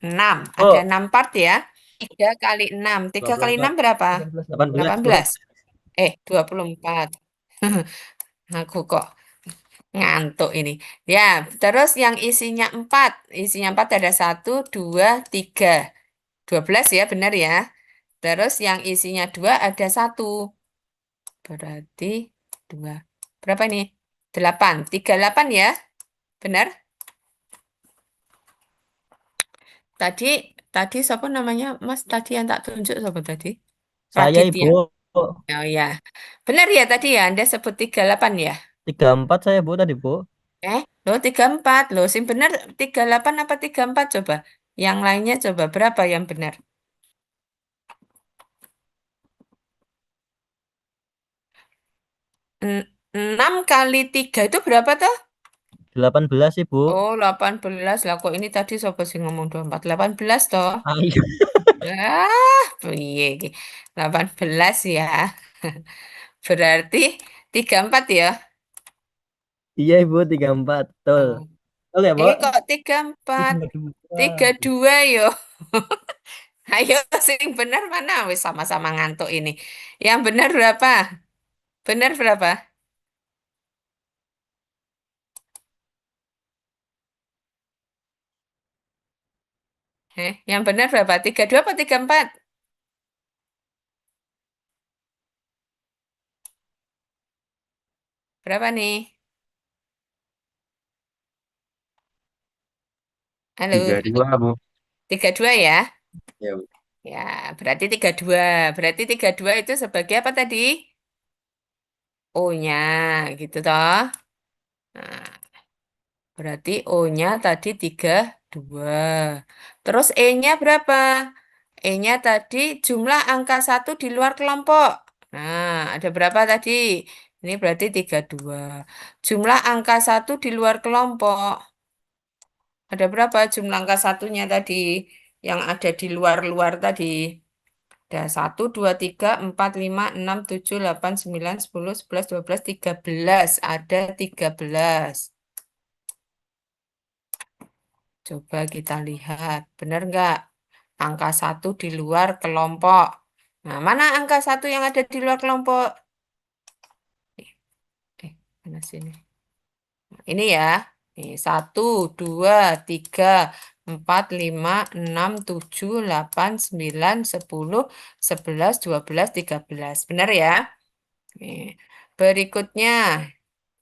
6. Ada Oh, 6 part ya. 3 kali 6. dua tiga puluh kali empat 6 berapa? delapan belas delapan belas delapan Bro. belas 24. Aku kok ngantuk ini. Ya, terus yang isinya 4. Isinya 4 ada 1, 2, 3. 12 ya, benar ya. Terus yang isinya 2 ada 1. Berarti 2. Berapa ini? 8. 38 ya, benar? Tadi, tadi siapa namanya? Mas tadi yang tak tunjuk siapa tadi? Saya Raditya. Ibu Oh ya. Benar ya tadi ya, Anda sebut 38 ya? 34 saya Bu tadi Bu. Loh 34. Loh, sing benar 38 apa 34 coba? Yang lainnya coba berapa yang benar? 6 kali 3 itu berapa tuh? 18 Ibu. Oh, 18. Lah kok ini tadi siapa sih ngomong 24? 18 toh. Ah, iya. Piye iki? 18 ya. Berarti 34 ya. Iya Ibu 34 betul. Oh. Betul ya Bu? Kok 34? 32. 32 yo. Ayo sing benar mana? Wis sama-sama ngantuk ini. Yang benar berapa? Benar berapa? Yang benar berapa? 32 apa 34? Berapa nih? Tiga Halo, dua Bu. 32 ya? Ya, Bu. Ya, berarti 32. Berarti 32 itu sebagai apa tadi? O-nya, gitu toh. Nah, berarti O-nya tadi 32. Terus E-nya berapa? E-nya tadi jumlah angka satu di luar kelompok. Nah, ada berapa tadi? Ini berarti 32. Jumlah angka satu di luar kelompok. Ada berapa jumlah angka satunya tadi? Yang ada di luar-luar tadi. Ada 1, 2, 3, 4, 5, 6, 7, 8, 9, 10, 11, 12, 13. Ada 13. Coba kita lihat. Benar nggak? Angka satu di luar kelompok. Nah, mana angka satu yang ada di luar kelompok? Eh, mana sini? Ini ya. Nih, 1, 2, 3, 4, 5, 6, 7, 8, 9, 10, 11, 12, 13. Benar ya? Nih. Berikutnya,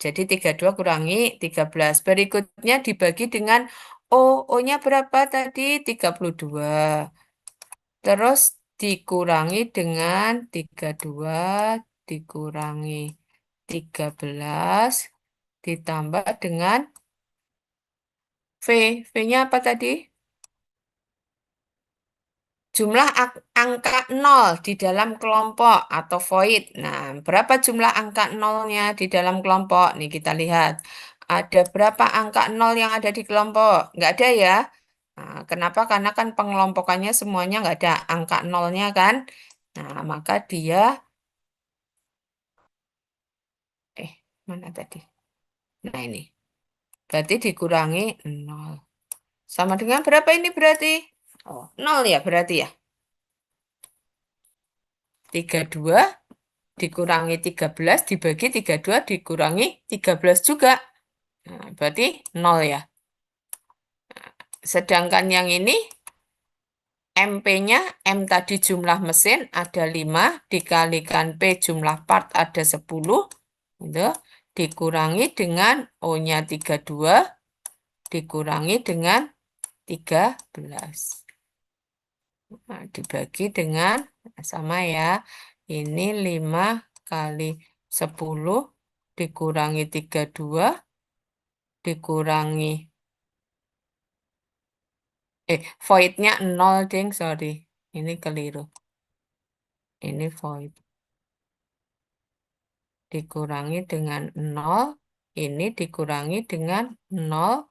jadi 32 kurangi 13. Berikutnya dibagi dengan O. O-nya berapa tadi? 32. Terus dikurangi dengan 32 dikurangi 13 ditambah dengan V. V-nya apa tadi? Jumlah angka nol di dalam kelompok atau void. Nah, berapa jumlah angka nolnya di dalam kelompok? Nih kita lihat. Ada berapa angka nol yang ada di kelompok? Nggak ada ya? Nah, kenapa? Karena kan pengelompokannya semuanya nggak ada angka nolnya kan? Nah, maka dia, eh, mana tadi? Nah, ini. Berarti dikurangi nol. Sama dengan berapa ini berarti? Oh, nol ya berarti ya. 32 dikurangi 13 dibagi 32 dikurangi 13 juga. Nah, berarti nol ya. Sedangkan yang ini MP-nya, M tadi jumlah mesin ada 5 dikalikan P jumlah part ada 10. Gitu. Dikurangi dengan O-nya 32 dikurangi dengan 13. Nah, dibagi dengan sama ya. Ini 5 kali 10 dikurangi 32 dikurangi voidnya 0 ding, sorry. Ini keliru. Ini void. dikurangi dengan nol, ini dikurangi dengan nol,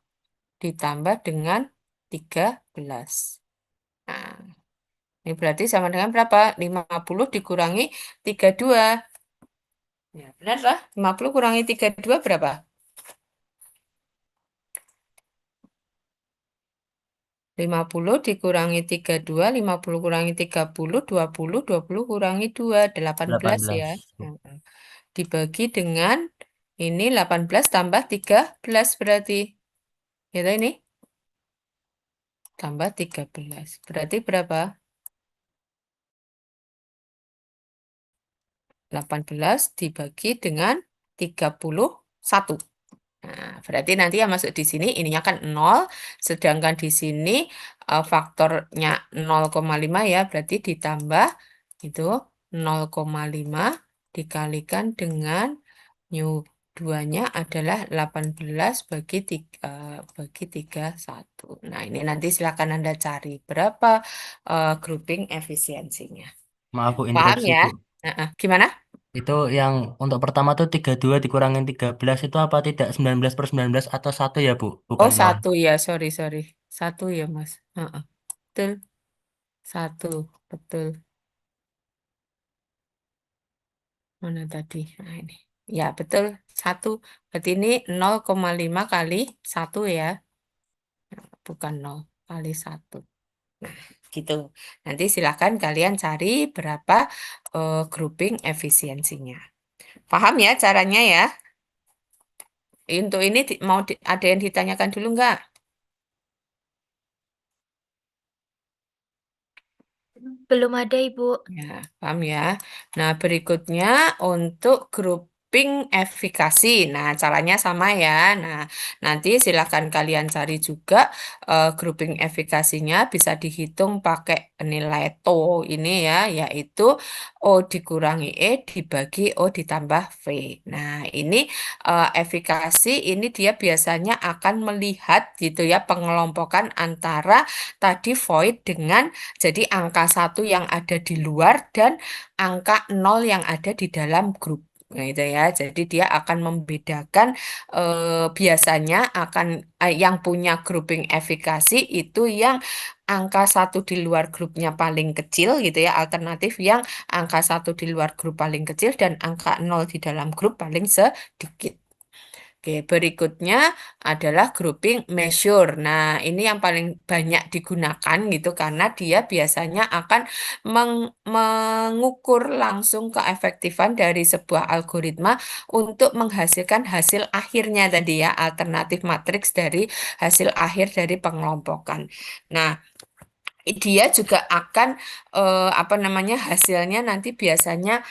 ditambah dengan 13. Nah, ini berarti sama dengan berapa? 50 dikurangi 32. Ya, benar lah. 50 kurangi 32 berapa? 50 dikurangi 32, 50 kurangi 30, 20 kurangi 2, 18 ya. 18. Heeh. Dibagi dengan ini 18 tambah 13 berarti. Ya toh ini tambah 13. Berarti berapa? 18 dibagi dengan 31. Nah, berarti nanti yang masuk di sini ininya kan 0, sedangkan di sini faktornya 0,5 ya, berarti ditambah itu 0,5 dikalikan dengan new 2-nya adalah 18 bagi 31. Nah, ini nanti silakan Anda cari berapa grouping efisiensinya. Maaf Bu, Paham interupsi ya? Bu. Gimana? Itu yang untuk pertama tuh 32 dikurangin 13 itu apa tidak 19/19 atau satu ya Bu? Oh, Bukan nol. satu ya, sorry. Satu ya, Mas. Heeh, betul, satu, betul. Mana tadi? Nah, ini. Ya, betul, satu. Berarti ini 0,5 kali satu ya, bukan 0 kali 1. Nah, gitu. Nanti silakan kalian cari berapa grouping efisiensinya. Paham ya caranya ya? Untuk ini ada yang ditanyakan dulu nggak? Belum ada, Ibu. Ya, paham ya. Nah, berikutnya untuk grouping efikasi. Nah, caranya sama ya. Nah, nanti silakan kalian cari juga grouping efikasinya bisa dihitung pakai nilai TO ini ya, yaitu O dikurangi E dibagi O ditambah V. Nah, ini efikasi ini dia biasanya akan melihat gitu ya pengelompokan antara tadi void dengan jadi angka satu yang ada di luar dan angka nol yang ada di dalam grup. Nah, itu ya. Jadi dia akan membedakan biasanya akan yang punya grouping efikasi itu yang angka satu di luar grupnya paling kecil gitu ya. Alternatif yang angka satu di luar grup paling kecil dan angka nol di dalam grup paling sedikit. Oke, berikutnya adalah grouping measure. Nah, ini yang paling banyak digunakan gitu karena dia biasanya akan mengukur langsung keefektifan dari sebuah algoritma untuk menghasilkan hasil akhirnya tadi ya, alternatif matriks dari hasil akhir dari pengelompokan. Nah, dia juga akan apa namanya hasilnya nanti biasanya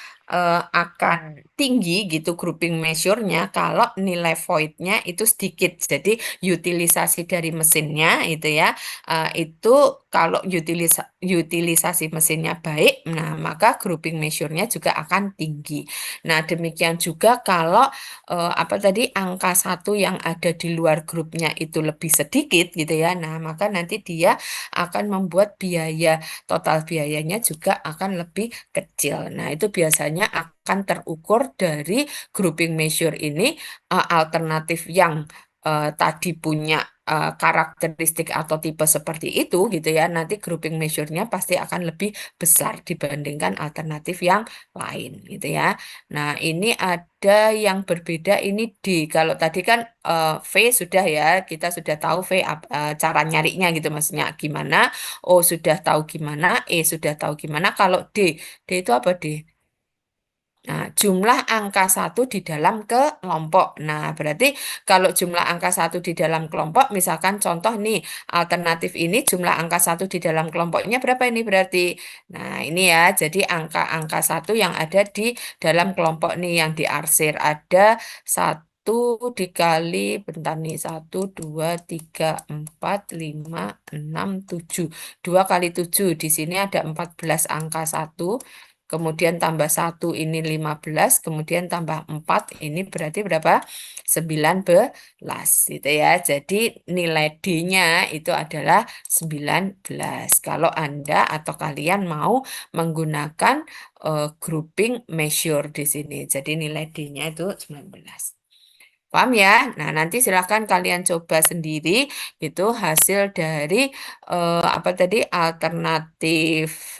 akan tinggi gitu grouping measure-nya kalau nilai void-nya itu sedikit. Jadi utilisasi dari mesinnya itu ya itu kalau utilisasi mesinnya baik, nah maka grouping measure-nya juga akan tinggi. Nah, demikian juga kalau apa tadi angka satu yang ada di luar grupnya itu lebih sedikit gitu ya. Nah, maka nanti dia akan membuat total biayanya juga akan lebih kecil. Nah, itu biasanya akan terukur dari grouping measure ini alternatif yang tadi punya karakteristik atau tipe seperti itu gitu ya. Nanti grouping measure-nya pasti akan lebih besar dibandingkan alternatif yang lain gitu ya. Nah, ini ada yang berbeda ini D. Kalau tadi kan V sudah ya, kita sudah tahu V cara nyarinya gitu maksudnya gimana. O sudah tahu gimana, E sudah tahu gimana. Kalau D itu apa D? Nah, jumlah angka satu di dalam kelompok. Nah, berarti kalau jumlah angka satu di dalam kelompok, misalkan contoh nih, alternatif ini jumlah angka satu di dalam kelompoknya berapa ini berarti? Nah, ini ya, jadi angka-angka satu yang ada di dalam kelompok nih yang diarsir. Ada satu dikali, bentar nih, satu, dua, tiga, empat, lima, enam, tujuh. 2 kali 7, di sini ada 14 angka satu. kemudian tambah 1 ini 15, kemudian tambah 4 ini berarti berapa? 19 gitu ya. Jadi nilai D-nya itu adalah 19. Kalau Anda atau kalian mau menggunakan grouping measure di sini. Jadi nilai D-nya itu 19. Paham ya? Nah, nanti silahkan kalian coba sendiri itu hasil dari apa tadi alternatif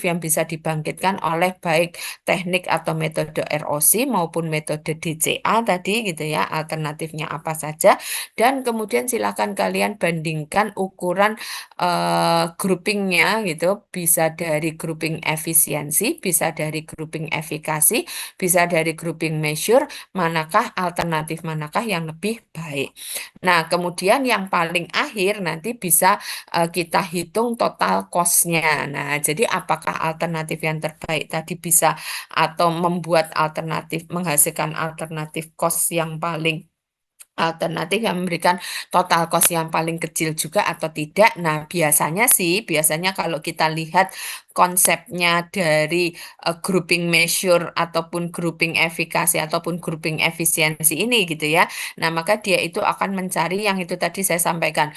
yang bisa dibangkitkan oleh baik teknik atau metode ROC maupun metode DCA tadi gitu ya. Alternatifnya apa saja dan kemudian silahkan kalian bandingkan ukuran groupingnya gitu. Bisa dari grouping efisiensi, bisa dari grouping efikasi, bisa dari grouping measure manakah yang lebih baik. Nah, kemudian yang paling akhir nanti bisa kita hitung total cost-nya. Nah, jadi apakah alternatif yang terbaik tadi bisa atau membuat alternatif menghasilkan alternatif cost yang paling alternatif yang memberikan total cost yang paling kecil juga atau tidak. Nah, biasanya kalau kita lihat konsepnya dari grouping measure ataupun grouping efikasi ataupun grouping efisiensi ini gitu ya. Nah, maka dia itu akan mencari yang itu tadi saya sampaikan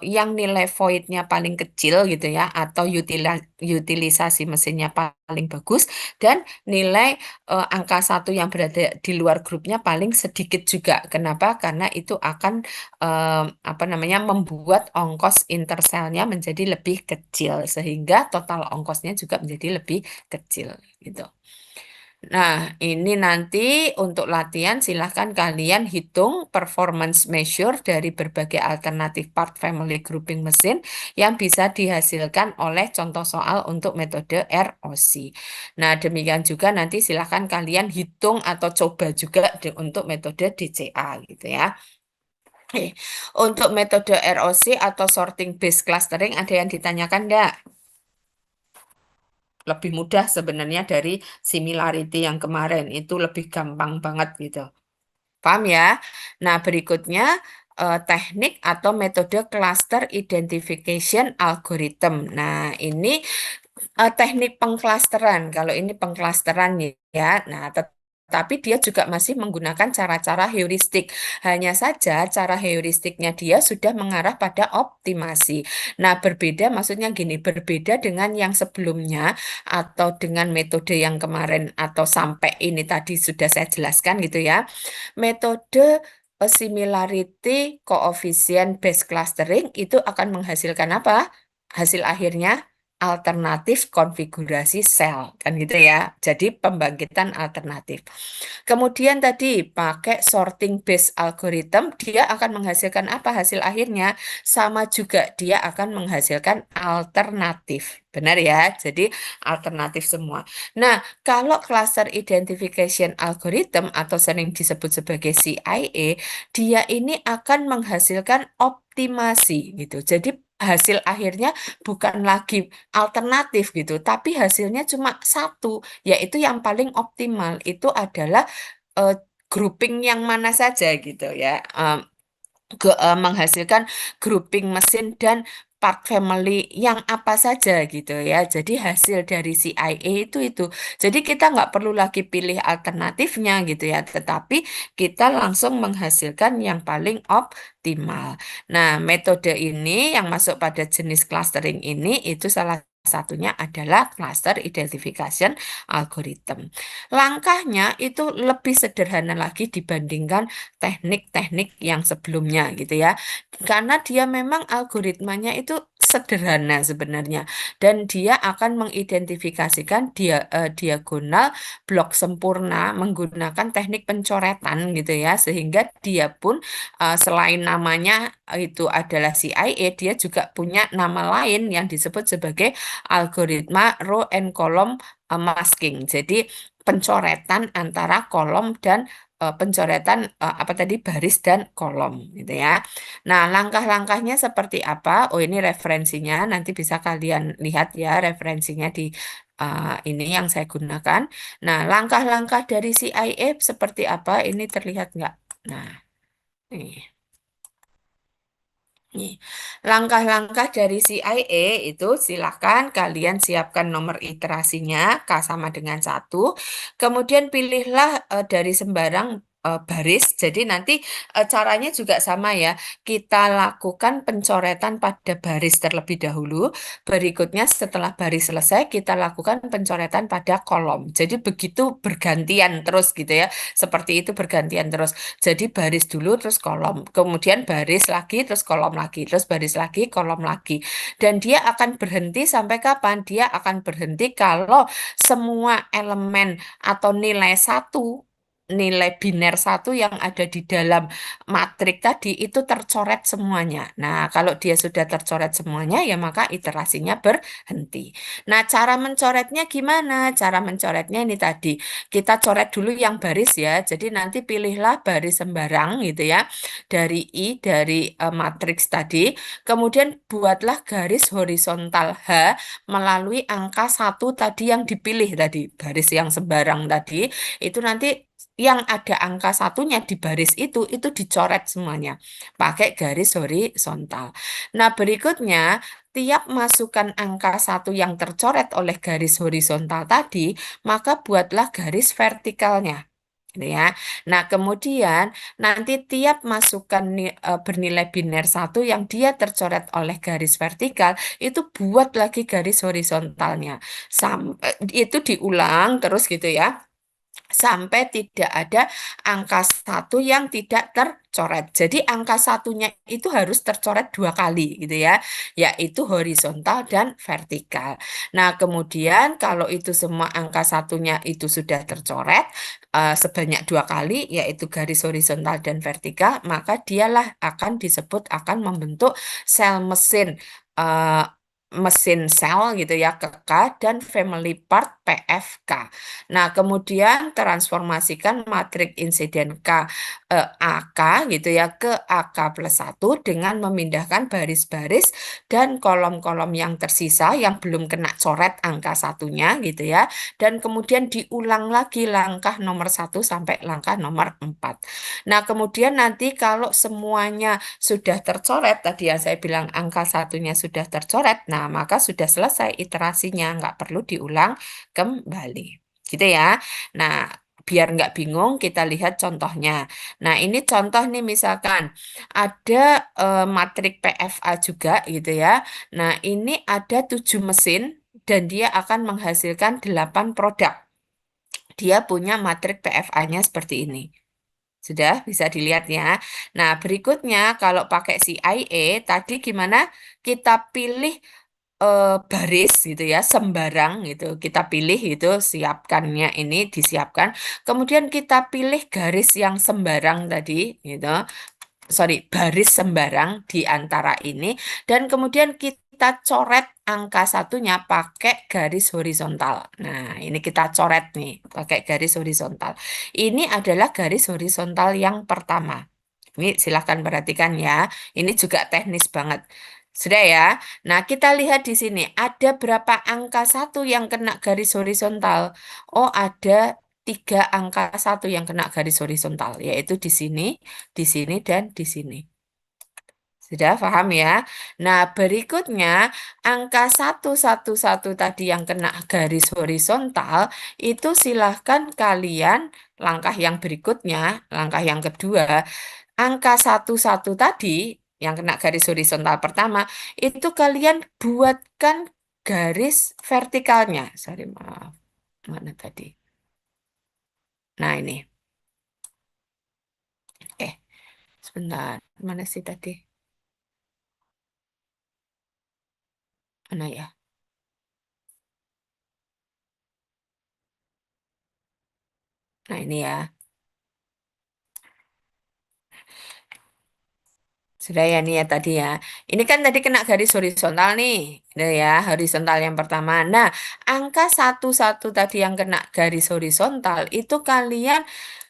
yang nilai voidnya paling kecil gitu ya atau utilisasi mesinnya paling bagus dan nilai angka satu yang berada di luar grupnya paling sedikit juga. Kenapa? Karena itu akan apa namanya membuat ongkos interselnya menjadi lebih kecil sehingga total ongkosnya juga menjadi lebih kecil gitu. Nah, ini nanti untuk latihan silahkan kalian hitung performance measure dari berbagai alternatif part family grouping mesin yang bisa dihasilkan oleh contoh soal untuk metode ROC. Nah, demikian juga nanti silahkan kalian hitung atau coba juga untuk metode DCA gitu ya. Oke, untuk metode ROC atau sorting based clustering ada yang ditanyakan enggak? Lebih mudah sebenarnya dari similarity yang kemarin itu lebih gampang banget gitu. Paham ya? Nah, berikutnya teknik atau metode cluster identification algorithm. Nah, ini teknik pengklasteran. Kalau ini pengklasteran ya. Nah, tapi dia juga masih menggunakan cara-cara heuristik. Hanya saja cara heuristiknya dia sudah mengarah pada optimasi. Nah, berbeda maksudnya gini, berbeda dengan yang sebelumnya atau dengan metode yang kemarin atau sampai ini tadi sudah saya jelaskan gitu ya. Metode similarity coefficient based clustering itu akan menghasilkan apa? Hasil akhirnya alternatif konfigurasi sel kan gitu ya. Jadi pembangkitan alternatif. Kemudian tadi pakai sorting based algorithm dia akan menghasilkan apa hasil akhirnya? Sama juga dia akan menghasilkan alternatif. Benar ya? Jadi alternatif semua. Nah, kalau cluster identification algorithm atau sering disebut sebagai CIA, dia ini akan menghasilkan optimasi gitu. Jadi hasil akhirnya bukan lagi alternatif gitu, tapi hasilnya cuma satu, yaitu yang paling optimal itu adalah eh, grouping yang mana saja gitu ya. Menghasilkan grouping mesin dan part family yang apa saja gitu ya. Jadi hasil dari CIA itu. Jadi kita nggak perlu lagi pilih alternatifnya gitu ya, tetapi kita langsung menghasilkan yang paling optimal. Nah, metode ini yang masuk pada jenis clustering ini itu salah satunya adalah cluster identification algorithm. Langkahnya itu lebih sederhana lagi dibandingkan teknik-teknik yang sebelumnya gitu ya. Karena dia memang algoritmanya itu sederhana sebenarnya dan dia akan mengidentifikasikan diagonal blok sempurna menggunakan teknik pencoretan gitu ya sehingga dia pun selain namanya itu adalah CIA dia juga punya nama lain yang disebut sebagai algoritma row and column masking. Jadi pencoretan antara kolom dan pencoretan apa tadi baris dan kolom gitu ya. Nah, langkah-langkahnya seperti apa? Oh, ini referensinya nanti bisa kalian lihat ya referensinya di ini yang saya gunakan. Nah, langkah-langkah dari CIA seperti apa? Ini terlihat nggak? Nah, ini. Nih, langkah-langkah dari CIA itu silahkan kalian siapkan nomor iterasinya K sama dengan 1. Kemudian pilihlah dari sembarang baris. Jadi nanti caranya juga sama ya. Kita lakukan pencoretan pada baris terlebih dahulu. Berikutnya setelah baris selesai kita lakukan pencoretan pada kolom. Jadi begitu bergantian terus gitu ya. Seperti itu bergantian terus. Jadi baris dulu terus kolom, kemudian baris lagi terus kolom lagi, terus baris lagi kolom lagi. Dan dia akan berhenti sampai kapan? Dia akan berhenti kalau semua elemen atau nilai satu, nilai biner satu yang ada di dalam matrik tadi itu tercoret semuanya. Nah, kalau dia sudah tercoret semuanya, ya maka iterasinya berhenti. Nah, cara mencoretnya gimana? Cara mencoretnya ini tadi. Kita coret dulu yang baris ya. Jadi nanti pilihlah baris sembarang gitu ya. Dari dari matriks tadi. Kemudian buatlah garis horizontal H melalui angka satu tadi yang dipilih tadi. Baris yang sembarang tadi. Itu nanti yang ada angka satunya di baris itu dicoret semuanya. Pakai garis horizontal. Nah, berikutnya tiap masukkan angka satu yang tercoret oleh garis horizontal tadi, maka buatlah garis vertikalnya. Gitu ya. Nah, kemudian nanti tiap masukkan bernilai biner satu yang dia tercoret oleh garis vertikal, itu buat lagi garis horizontalnya. Sampai itu diulang terus gitu ya sampai tidak ada angka satu yang tidak tercoret. Jadi angka satunya itu harus tercoret dua kali gitu ya, yaitu horizontal dan vertikal. Nah, kemudian kalau itu semua angka satunya itu sudah tercoret sebanyak dua kali, yaitu garis horizontal dan vertikal, maka dialah akan disebut akan membentuk sel mesin. eh, Mesin sel gitu ya ke K dan family part PFK. Nah, kemudian transformasikan matrik insiden K AK gitu ya ke AK plus 1 dengan memindahkan baris-baris dan kolom-kolom yang tersisa yang belum kena coret angka satunya gitu ya. Dan kemudian diulang lagi langkah nomor 1 sampai langkah nomor 4. Nah, kemudian nanti kalau semuanya sudah tercoret, tadi yang saya bilang angka satunya sudah tercoret, nah maka sudah selesai iterasinya, nggak perlu diulang kembali. Gitu ya. Nah, biar nggak bingung, kita lihat contohnya. Nah, ini contoh nih misalkan ada matrik PFA juga gitu ya. Nah, ini ada 7 mesin dan dia akan menghasilkan 8 produk. Dia punya matrik PFA-nya seperti ini. Sudah bisa dilihat ya. Nah, berikutnya kalau pakai CIA tadi gimana? Kita pilih baris gitu ya, sembarang gitu. Kita pilih itu siapkannya ini disiapkan. Kemudian kita pilih garis yang sembarang tadi gitu. Sorry, baris sembarang di antara ini dan kemudian kita coret angka satunya pakai garis horizontal. Nah, ini kita coret nih pakai garis horizontal. Ini adalah garis horizontal yang pertama. Ini silahkan perhatikan ya. Ini juga teknis banget. Sudah ya. Nah, kita lihat di sini ada berapa angka satu yang kena garis horizontal. Oh, ada 3 angka satu yang kena garis horizontal, yaitu di sini, dan di sini. Sudah paham ya? Nah, berikutnya angka 111 tadi yang kena garis horizontal, itu silahkan kalian langkah yang berikutnya, langkah yang kedua, angka 11 tadi yang kena garis horizontal pertama, itu kalian buatkan garis vertikalnya. Sorry, maaf. Mana tadi? Nah, ini. Eh, sebentar. Mana sih tadi? Mana ya? Nah, ini ya. Sudah ya nih ya tadi ya. Ini kan tadi kena garis horizontal nih. Ini ya, horizontal yang pertama. Nah, angka 11 tadi yang kena garis horizontal itu kalian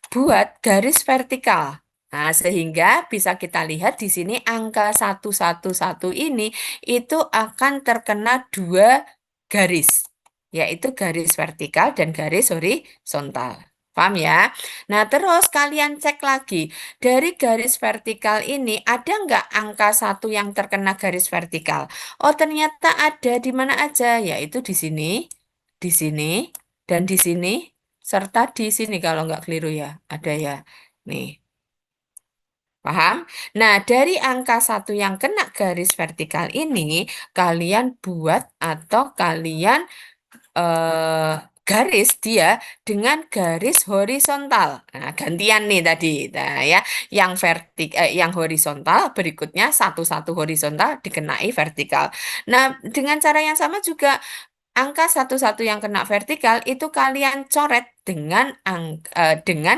buat garis vertikal. Nah, sehingga bisa kita lihat di sini angka 111 ini itu akan terkena dua garis, yaitu garis vertikal dan garis horizontal. Paham ya? Nah, terus kalian cek lagi. Dari garis vertikal ini, ada nggak angka satu yang terkena garis vertikal? Oh, ternyata ada di mana aja? Yaitu di sini, dan di sini, serta di sini kalau nggak keliru ya. Ada ya. Nih, paham? Nah, dari angka satu yang kena garis vertikal ini, kalian buat atau kalian eh, garis dia dengan garis horizontal. Nah, gantian nih tadi. Nah, ya, yang horizontal berikutnya satu-satu horizontal dikenai vertikal. Nah, dengan cara yang sama juga angka satu-satu yang kena vertikal itu kalian coret dengan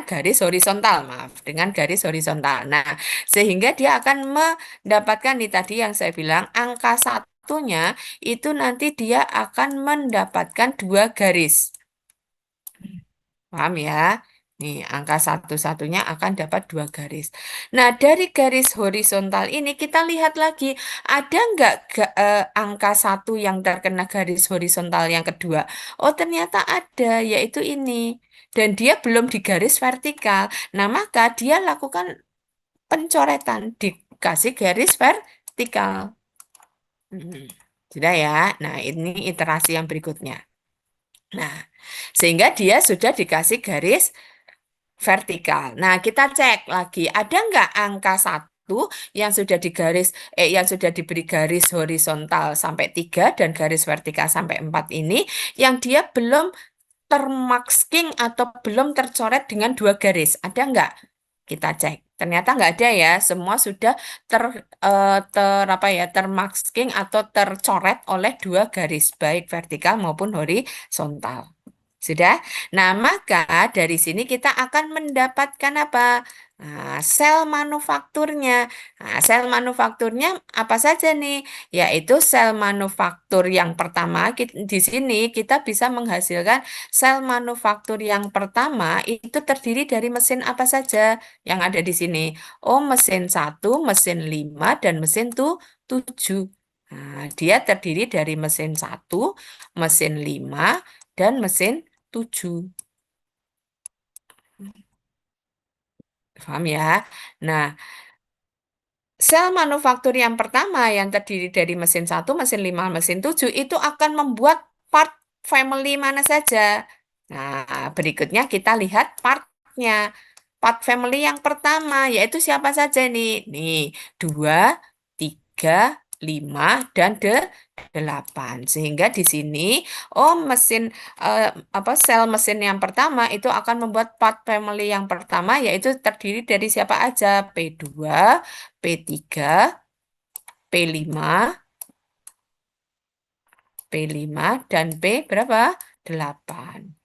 garis horizontal, maaf, dengan garis horizontal. Nah, sehingga dia akan mendapatkan nih tadi yang saya bilang angka satunya itu nanti dia akan mendapatkan dua garis. Paham ya? Nih, angka satu-satunya akan dapat dua garis. Nah, dari garis horizontal ini kita lihat lagi, ada nggak angka satu yang terkena garis horizontal yang kedua? Oh, ternyata ada, yaitu ini. Dan dia belum di garis vertikal. Nah, maka dia lakukan pencoretan, dikasih garis vertikal. Hmm. Sudah ya? Nah, ini iterasi yang berikutnya. Nah, sehingga dia sudah dikasih garis vertikal. Nah, kita cek lagi, ada nggak angka satu yang sudah yang sudah diberi garis horizontal sampai 3 dan garis vertikal sampai 4 ini, yang dia belum termasking atau belum tercoret dengan dua garis. Ada nggak? Kita cek. Ternyata nggak ada ya, semua sudah termasking atau tercoret oleh dua garis, baik vertikal maupun horizontal. Sudah? Nah, maka dari sini kita akan mendapatkan apa? Nah, sel manufakturnya. Nah, sel manufakturnya apa saja nih? Yaitu sel manufaktur yang pertama, di sini kita bisa menghasilkan sel manufaktur yang pertama itu terdiri dari mesin apa saja yang ada di sini. Oh, mesin 1, mesin 5, dan mesin 7. Nah, dia terdiri dari mesin 1, mesin 5, dan mesin 7. Paham ya? Nah, sel manufaktur yang pertama yang terdiri dari mesin 1, mesin 5, mesin 7 itu akan membuat part family mana saja. Nah, berikutnya kita lihat partnya. Part family yang pertama yaitu siapa saja nih? Nih, 2, 3, 5, dan 8. Sehingga di sini, oh eh, sel mesin yang pertama itu akan membuat part family yang pertama yaitu terdiri dari siapa aja? P2, P3, P5, P5, dan P berapa? 8.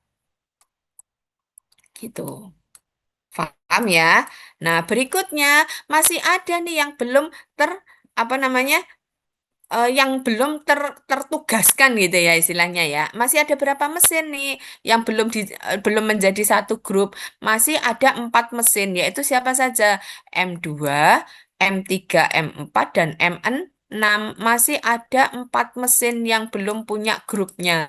Gitu. Paham ya? Nah, berikutnya masih ada nih yang belum ter apa namanya? Yang belum tertugaskan gitu ya istilahnya ya. Masih ada berapa mesin nih yang belum menjadi satu grup. Masih ada 4 mesin yaitu siapa saja? M2, M3, M4, dan M6. Masih ada 4 mesin yang belum punya grupnya.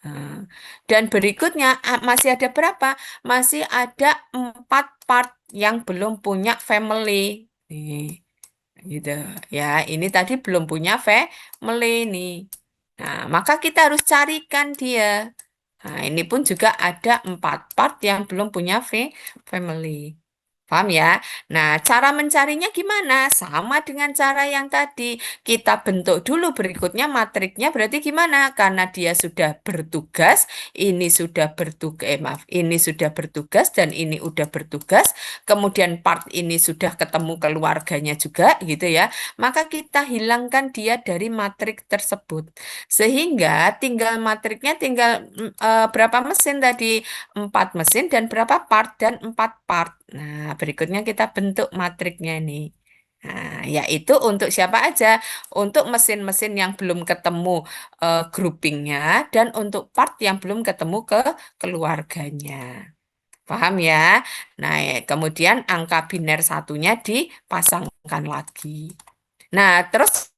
Nah, dan berikutnya masih ada berapa? Masih ada 4 part yang belum punya family. Nih. Gitu ya, ini tadi belum punya family nih. Nah, maka kita harus carikan dia. Nah, ini pun juga ada 4 part yang belum punya family. Paham ya? Nah, cara mencarinya gimana? Sama dengan cara yang tadi. Kita bentuk dulu berikutnya matriknya berarti gimana? Karena dia sudah bertugas, ini sudah bertugas, maaf, ini sudah bertugas dan ini udah bertugas. Kemudian part ini sudah ketemu keluarganya juga gitu ya. Maka kita hilangkan dia dari matrik tersebut. Sehingga tinggal matriknya tinggal berapa mesin tadi? 4 mesin dan berapa part dan 4 part. Nah, berikutnya kita bentuk matriknya nih. Nah, yaitu untuk siapa aja? Untuk mesin-mesin yang belum ketemu groupingnya dan untuk part yang belum ketemu ke keluarganya. Paham ya? Nah, kemudian angka biner satunya dipasangkan lagi. Nah, terus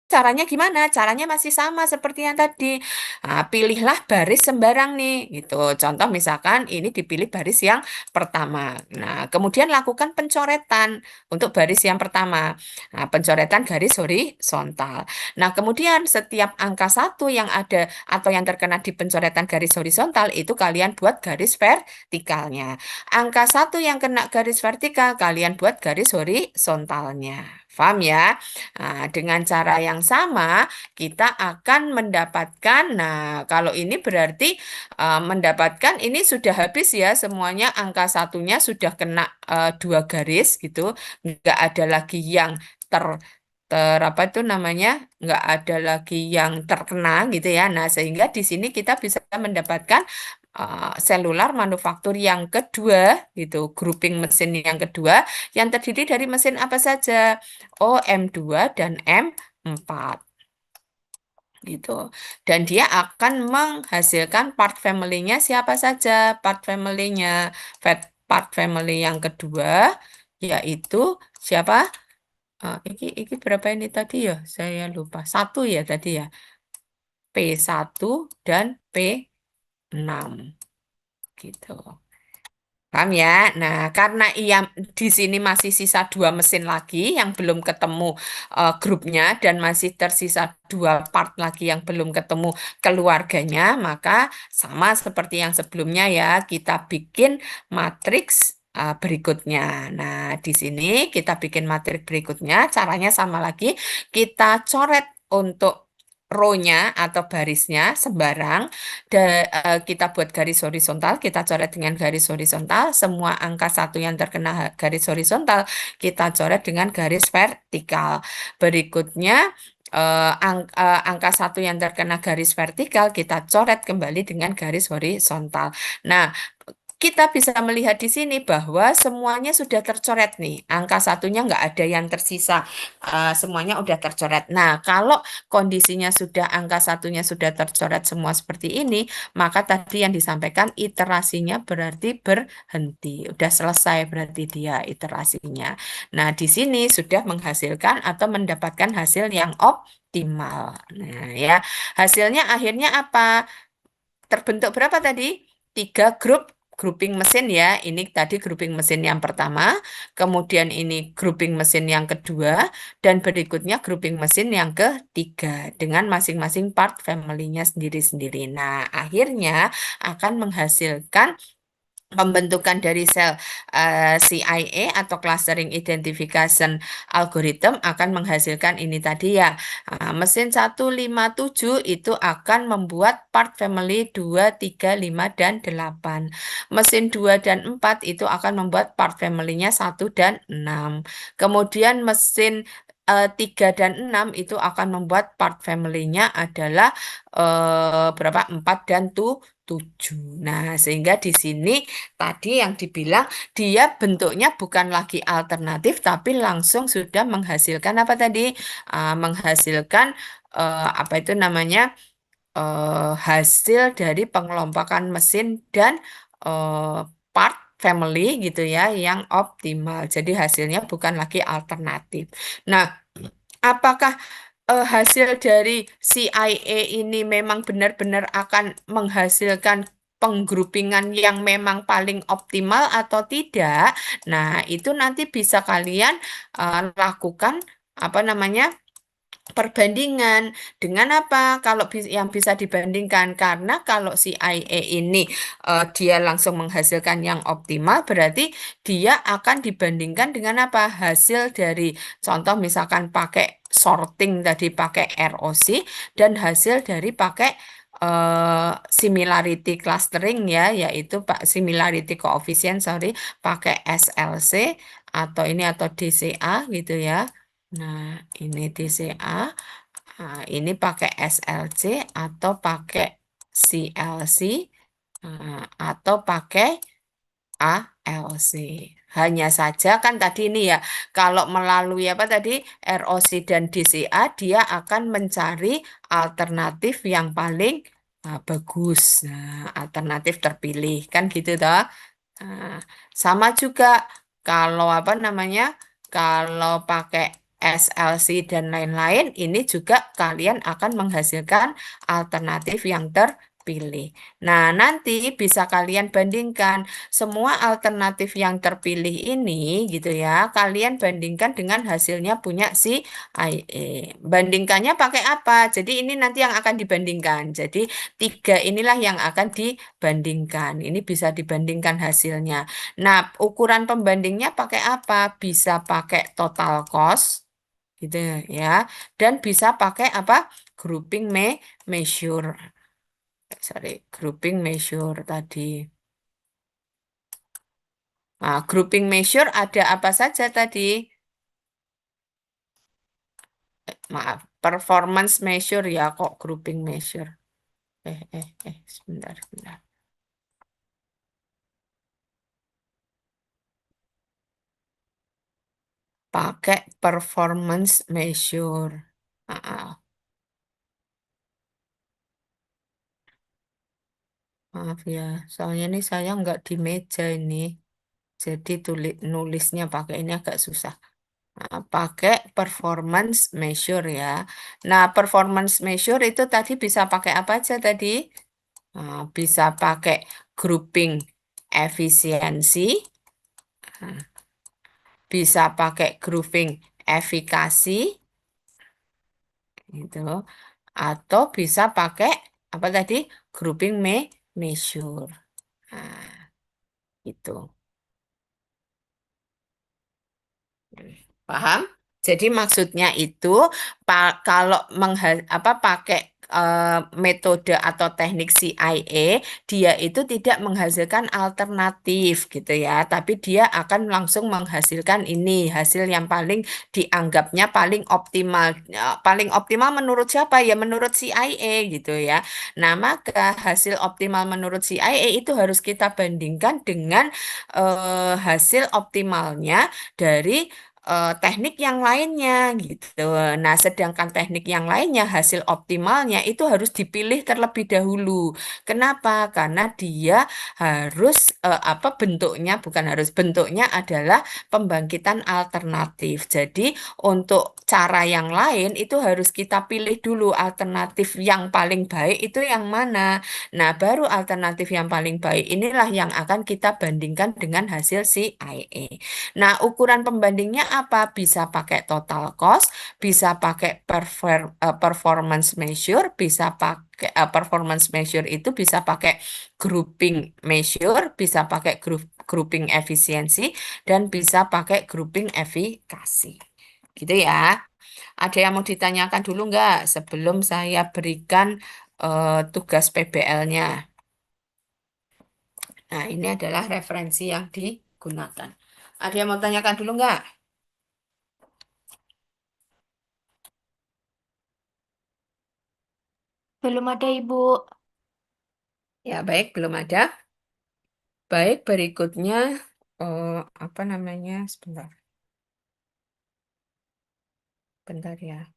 caranya gimana? Caranya masih sama seperti yang tadi. Nah, pilihlah baris sembarang nih, gitu. Contoh misalkan ini dipilih baris yang pertama. Nah, kemudian lakukan pencoretan untuk baris yang pertama. Nah, pencoretan garis horizontal. Nah, kemudian setiap angka satu yang ada atau yang terkena di pencoretan garis horizontal itu kalian buat garis vertikalnya. Angka satu yang kena garis vertikal, kalian buat garis horizontalnya. Paham ya? Nah, dengan cara yang sama, kita akan mendapatkan, nah kalau ini berarti mendapatkan, ini sudah habis ya semuanya, angka satunya sudah kena dua garis gitu, nggak ada lagi yang ter apa itu namanya, nggak ada lagi yang terkena gitu ya. Nah, sehingga di sini kita bisa mendapatkan selular manufaktur yang kedua gitu, grouping mesin yang kedua yang terdiri dari mesin apa saja? Oh, M2 dan M4 gitu. Dan dia akan menghasilkan part family-nya siapa saja? Part family-nya, part family yang kedua yaitu siapa? Iki berapa ini tadi ya? Saya lupa. Satu ya tadi ya. P1 dan P6 gitu. Paham ya? Nah, karena ia di sini masih sisa dua mesin lagi yang belum ketemu grupnya dan masih tersisa dua part lagi yang belum ketemu keluarganya, maka sama seperti yang sebelumnya ya, kita bikin matriks berikutnya. Nah, di sini kita bikin matriks berikutnya, caranya sama lagi, kita coret untuk row-nya atau barisnya sembarang. Kita buat garis horizontal, kita coret dengan garis horizontal. Semua angka satu yang terkena garis horizontal, kita coret dengan garis vertikal. Berikutnya, angka satu yang terkena garis vertikal, kita coret kembali dengan garis horizontal. Nah, kita bisa melihat di sini bahwa semuanya sudah tercoret nih. Angka satunya nggak ada yang tersisa. Semuanya udah tercoret. Nah, kalau kondisinya sudah angka satunya sudah tercoret semua seperti ini, maka tadi yang disampaikan iterasinya berarti berhenti. Udah selesai berarti dia iterasinya. Nah, di sini sudah menghasilkan atau mendapatkan hasil yang optimal. Nah, ya, hasilnya akhirnya apa? Terbentuk berapa tadi? Tiga grouping mesin ya. Ini tadi grouping mesin yang pertama, kemudian ini grouping mesin yang kedua, dan berikutnya grouping mesin yang ketiga dengan masing-masing part family-nya sendiri-sendiri. Nah, akhirnya akan menghasilkan pembentukan dari sel CIA atau Clustering Identification Algorithm akan menghasilkan ini tadi ya. Mesin 157 itu akan membuat part family 2, 3, 5, dan 8. Mesin 2 dan 4 itu akan membuat part family-nya 1 dan 6. Kemudian mesin 3 dan 6 itu akan membuat part family-nya adalah berapa? 4 dan 7. Nah, sehingga di sini tadi yang dibilang dia bentuknya bukan lagi alternatif tapi langsung sudah menghasilkan apa tadi? Menghasilkan apa itu namanya? Hasil dari pengelompokan mesin dan eh, part family gitu ya yang optimal. Jadi hasilnya bukan lagi alternatif. Nah, apakah hasil dari CIA ini memang benar-benar akan menghasilkan penggrupingan yang memang paling optimal atau tidak? Nah, itu nanti bisa kalian lakukan apa namanya? Perbandingan dengan apa? Kalau yang bisa dibandingkan karena kalau si IA ini dia langsung menghasilkan yang optimal berarti dia akan dibandingkan dengan apa? Hasil dari contoh misalkan pakai sorting tadi pakai ROC dan hasil dari pakai similarity clustering ya, yaitu Pak similarity coefficient sorry pakai SLC atau ini atau DCA gitu ya. Nah, ini DCA, ini pakai SLC atau pakai CLC, atau pakai ALC. Hanya saja kan tadi ini ya, kalau melalui apa tadi ROC dan DCA, dia akan mencari alternatif yang paling bagus, nah, alternatif terpilih kan gitu toh. Nah, sama juga kalau apa namanya, kalau pakai SLC, dan lain-lain, ini juga kalian akan menghasilkan alternatif yang terpilih. Nah, nanti bisa kalian bandingkan semua alternatif yang terpilih ini gitu ya. Kalian bandingkan dengan hasilnya punya si IA. Bandingkannya pakai apa? Jadi ini nanti yang akan dibandingkan. Jadi tiga inilah yang akan dibandingkan. Ini bisa dibandingkan hasilnya. Nah, ukuran pembandingnya pakai apa? Bisa pakai total cost gitu ya. Dan bisa pakai apa? Grouping measure. Sorry, grouping measure tadi. Nah, grouping measure ada apa saja tadi? Maaf, performance measure ya kok grouping measure. Sebentar, sebentar. Pakai performance measure. Ah, ah, maaf ya, soalnya ini saya nggak di meja ini. Jadi nulisnya pakai ini agak susah. Nah, pakai performance measure ya. Nah, performance measure itu tadi bisa pakai apa aja tadi? Nah, bisa pakai grouping efisiensi, nah, bisa pakai grouping efikasi, gitu. Atau bisa pakai apa tadi? Grouping measure. Nah, itu. Paham? Jadi maksudnya itu kalau apa pakai metode atau teknik CIA, dia itu tidak menghasilkan alternatif gitu ya, tapi dia akan langsung menghasilkan ini hasil yang paling dianggapnya paling optimal. Paling optimal menurut siapa ya? Menurut CIA gitu ya. Nah, maka hasil optimal menurut CIA itu harus kita bandingkan dengan hasil optimalnya dari teknik yang lainnya gitu. Nah, sedangkan teknik yang lainnya hasil optimalnya itu harus dipilih terlebih dahulu. Kenapa? Karena dia harus apa bentuknya bukan harus bentuknya adalah pembangkitan alternatif. Jadi, untuk cara yang lain itu harus kita pilih dulu alternatif yang paling baik itu yang mana. Nah, baru alternatif yang paling baik inilah yang akan kita bandingkan dengan hasil si IA. Nah, ukuran pembandingnya apa? Bisa pakai total cost, bisa pakai performance measure, bisa pakai performance measure itu bisa pakai grouping measure, bisa pakai grouping efisiensi, dan bisa pakai grouping efikasi. Gitu ya. Ada yang mau ditanyakan dulu nggak sebelum saya berikan tugas PBL-nya? Nah, ini adalah referensi yang digunakan. Ada yang mau tanyakan dulu nggak? Belum ada, Ibu. Ya, baik, belum ada. Baik, berikutnya eh, apa namanya? Sebentar, bentar ya.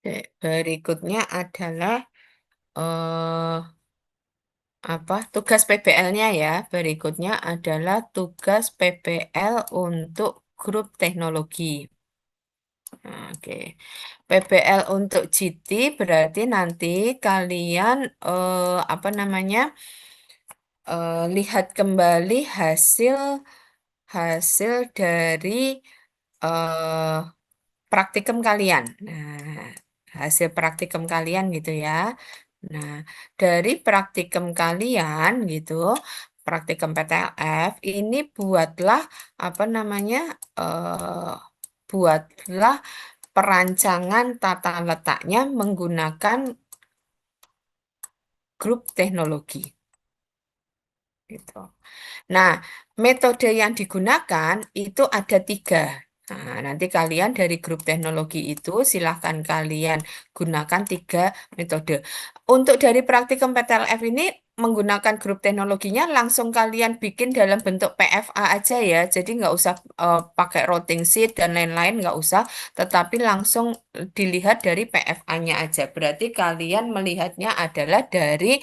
Oke, berikutnya adalah eh apa? Tugas PBL-nya ya. Berikutnya adalah tugas PBL untuk grup teknologi. Nah, oke. PBL untuk GT berarti nanti kalian apa namanya? Lihat kembali hasil hasil dari eh, praktikum kalian. Nah, hasil praktikum kalian gitu ya. Nah, dari praktikum kalian gitu, praktikum PTLF ini buatlah apa namanya? eh buatlah perancangan tata letaknya menggunakan grup teknologi gitu. Nah, metode yang digunakan itu ada tiga. Nah, nanti kalian dari grup teknologi itu silahkan kalian gunakan 3 metode. Untuk dari praktikum PTLF ini menggunakan grup teknologinya langsung kalian bikin dalam bentuk PFA aja ya. Jadi nggak usah pakai routing sheet dan lain-lain nggak usah, tetapi langsung dilihat dari PFA-nya aja. Berarti kalian melihatnya adalah dari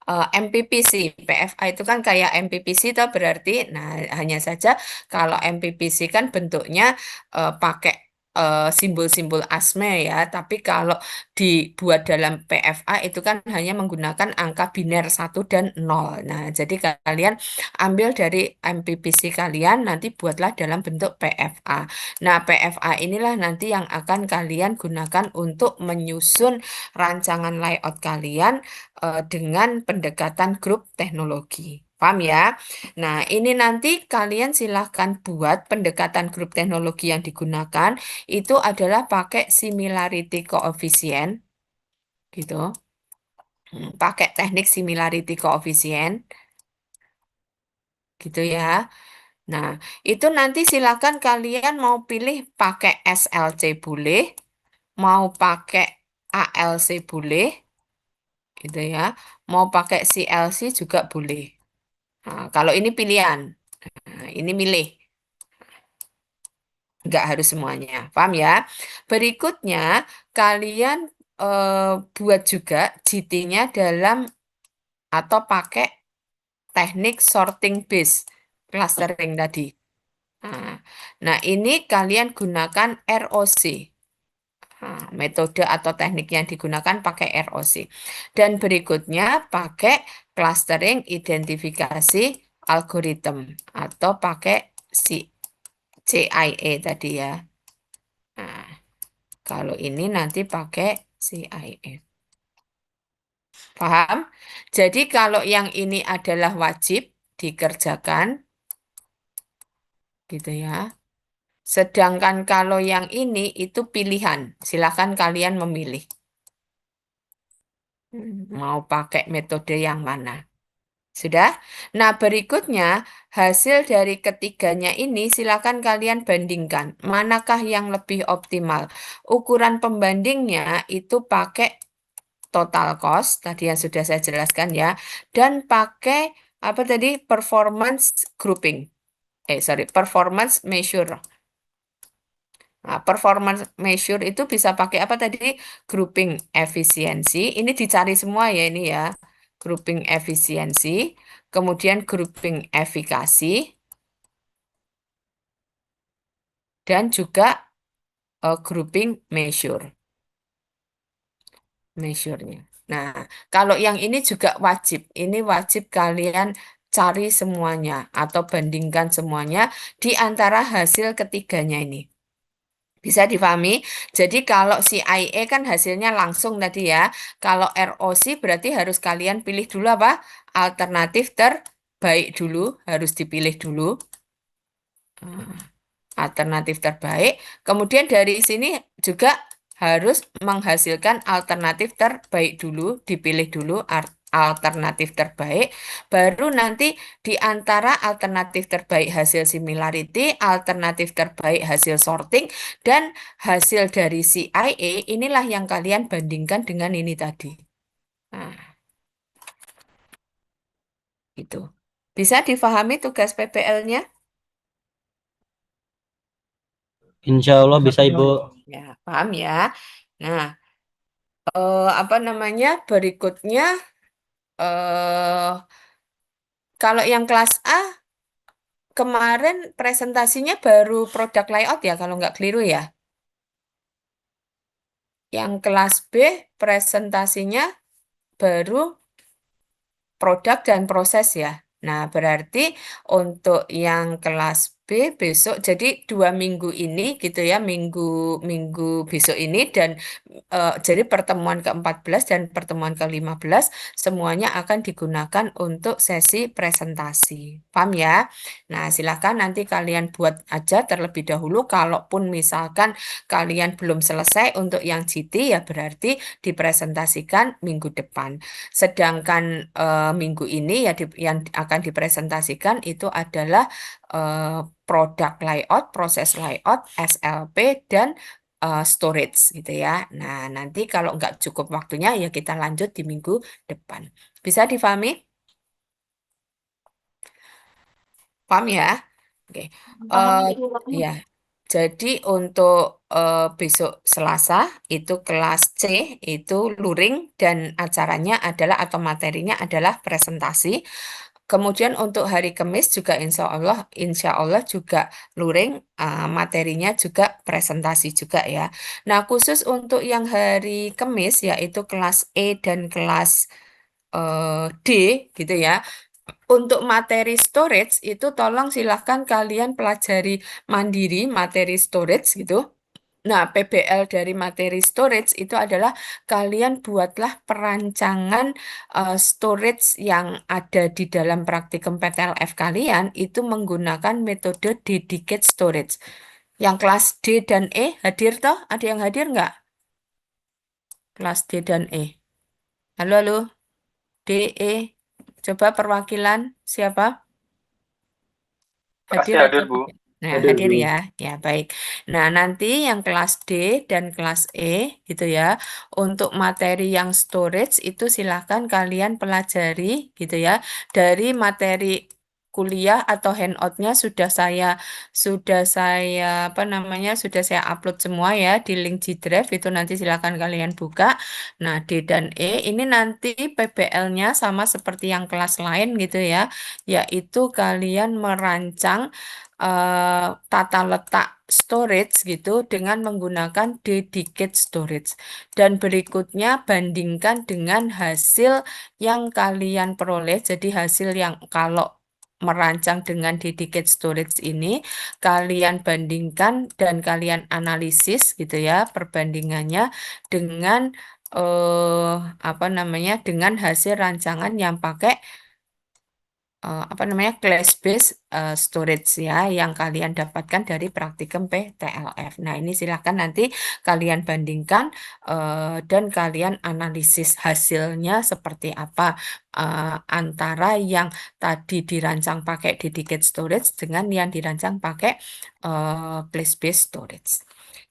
MPPC. PFA itu kan kayak MPPC toh berarti. Nah, hanya saja kalau MPPC kan bentuknya pakai simbol-simbol ASME ya, tapi kalau dibuat dalam PFA itu kan hanya menggunakan angka biner 1 dan 0. Nah, jadi kalian ambil dari MPPC kalian, nanti buatlah dalam bentuk PFA. Nah, PFA inilah nanti yang akan kalian gunakan untuk menyusun rancangan layout kalian dengan pendekatan grup teknologi. Paham ya? Nah, ini nanti kalian silahkan buat pendekatan grup teknologi yang digunakan itu adalah pakai similarity coefficient gitu. Pakai teknik similarity coefficient gitu ya. Nah, itu nanti silakan kalian mau pilih pakai SLC boleh, mau pakai ALC boleh gitu ya. Mau pakai CLC juga boleh. Nah, kalau ini pilihan. Nah, ini milih. Nggak harus semuanya. Paham ya? Berikutnya, kalian buat juga GT-nya dalam atau pakai teknik sorting base clustering tadi. Nah, nah, ini kalian gunakan ROC. Nah, metode atau teknik yang digunakan pakai ROC. Dan berikutnya pakai clustering identifikasi algorithm atau pakai CIA tadi ya. Nah, kalau ini nanti pakai CIA. Paham? Jadi kalau yang ini adalah wajib dikerjakan, gitu ya. Sedangkan kalau yang ini itu pilihan. Silakan kalian memilih. Mau pakai metode yang mana. Sudah? Nah, berikutnya hasil dari ketiganya ini silakan kalian bandingkan. Manakah yang lebih optimal? Ukuran pembandingnya itu pakai total cost, tadi yang sudah saya jelaskan ya, dan pakai apa tadi? Performance grouping. Sorry, performance measure. Nah, performance measure itu bisa pakai apa tadi? Grouping efisiensi. Ini dicari semua ya ini ya. Grouping efisiensi, kemudian grouping efikasi, dan juga grouping measure. Measure-nya. Nah, kalau yang ini juga wajib. Ini wajib kalian cari semuanya atau bandingkan semuanya di antara hasil ketiganya ini. Bisa difahami? Jadi kalau si IA kan hasilnya langsung tadi ya. Kalau ROC berarti harus kalian pilih dulu apa? Alternatif terbaik dulu, harus dipilih dulu. Alternatif terbaik. Kemudian dari sini juga harus menghasilkan alternatif terbaik dulu, dipilih dulu alternatif terbaik, baru nanti di antara alternatif terbaik hasil similarity, alternatif terbaik hasil sorting, dan hasil dari CIA, inilah yang kalian bandingkan dengan ini tadi. Nah, itu. Bisa difahami tugas PPL-nya? Insya Allah bisa, Ibu. Ya, paham ya. Nah, apa namanya berikutnya eh kalau yang kelas A kemarin presentasinya baru produk layout ya kalau nggak keliru ya. Yang kelas B presentasinya baru produk dan proses ya. Nah, berarti untuk yang kelas B besok, jadi 2 minggu ini gitu ya, minggu minggu besok ini dan jadi pertemuan ke-14 dan pertemuan ke-15 semuanya akan digunakan untuk sesi presentasi. Paham ya? Nah, silakan nanti kalian buat aja terlebih dahulu. Kalaupun misalkan kalian belum selesai untuk yang GT ya berarti dipresentasikan minggu depan. Sedangkan minggu ini ya yang akan dipresentasikan itu adalah eh, produk layout, proses layout, SLP, dan storage gitu ya. Nah, nanti kalau nggak cukup waktunya ya kita lanjut di minggu depan. Bisa difahami? Paham ya? Oke. Paham, Eh Ibu. ya. Jadi untuk besok Selasa itu kelas C itu luring dan acaranya adalah atau materinya adalah presentasi. Kemudian untuk hari Kamis juga insya Allah juga luring, materinya juga presentasi juga ya. Nah khusus untuk yang hari Kamis yaitu kelas E dan kelas D gitu ya. Untuk materi storage itu tolong silahkan kalian pelajari mandiri materi storage gitu. Nah, PBL dari materi storage itu adalah kalian buatlah perancangan storage yang ada di dalam praktikum PTLF kalian itu menggunakan metode dedicated storage. Yang kelas D dan E hadir toh? Ada yang hadir nggak? Kelas D dan E. Halo, halo. D, E. Coba perwakilan siapa? Pasti Hadir hadir, atau Bu. tidak? Nah, Hadir, hadir Bu. ya. Ya, baik. Nah, nanti yang kelas D dan kelas E gitu ya. Untuk materi yang storage itu silahkan kalian pelajari gitu ya. Dari materi kuliah atau handoutnya sudah saya apa namanya sudah saya upload semua ya di link G Drive itu nanti silahkan kalian buka. Nah, D dan E ini nanti PBL-nya sama seperti yang kelas lain gitu ya, yaitu kalian merancang tata letak storage gitu dengan menggunakan dedicated storage. Dan berikutnya bandingkan dengan hasil yang kalian peroleh. Jadi hasil yang kalau merancang dengan dedicated storage ini kalian bandingkan dan kalian analisis gitu ya perbandingannya dengan eh apa namanya dengan hasil rancangan yang pakai apa namanya class based storage ya yang kalian dapatkan dari praktikum PTLF. Nah, ini silahkan nanti kalian bandingkan dan kalian analisis hasilnya seperti apa antara yang tadi dirancang pakai dedicated storage dengan yang dirancang pakai class based storage.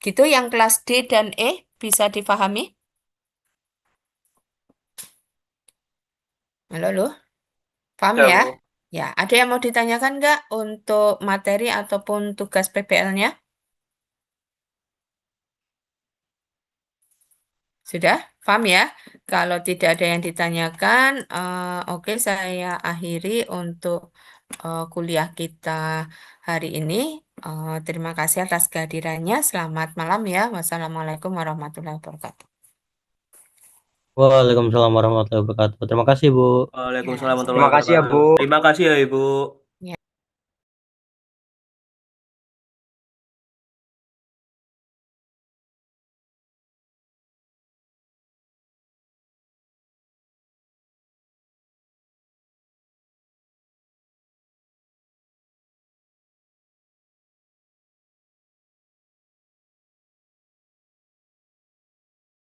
Gitu yang kelas D dan E bisa difahami? Halo, halo. Paham Ya, ya? Bu. Ya, ada yang mau ditanyakan nggak untuk materi ataupun tugas PPL-nya? Sudah? Paham ya? Kalau tidak ada yang ditanyakan, oke saya akhiri untuk kuliah kita hari ini. Terima kasih atas kehadirannya. Selamat malam ya. Wassalamualaikum warahmatullahi wabarakatuh. Waalaikumsalam warahmatullahi wabarakatuh. Terima kasih, Bu. Waalaikumsalam Ya, warahmatullahi Terima kasih ya, wabarakatuh. Bu. Terima kasih ya, Ibu.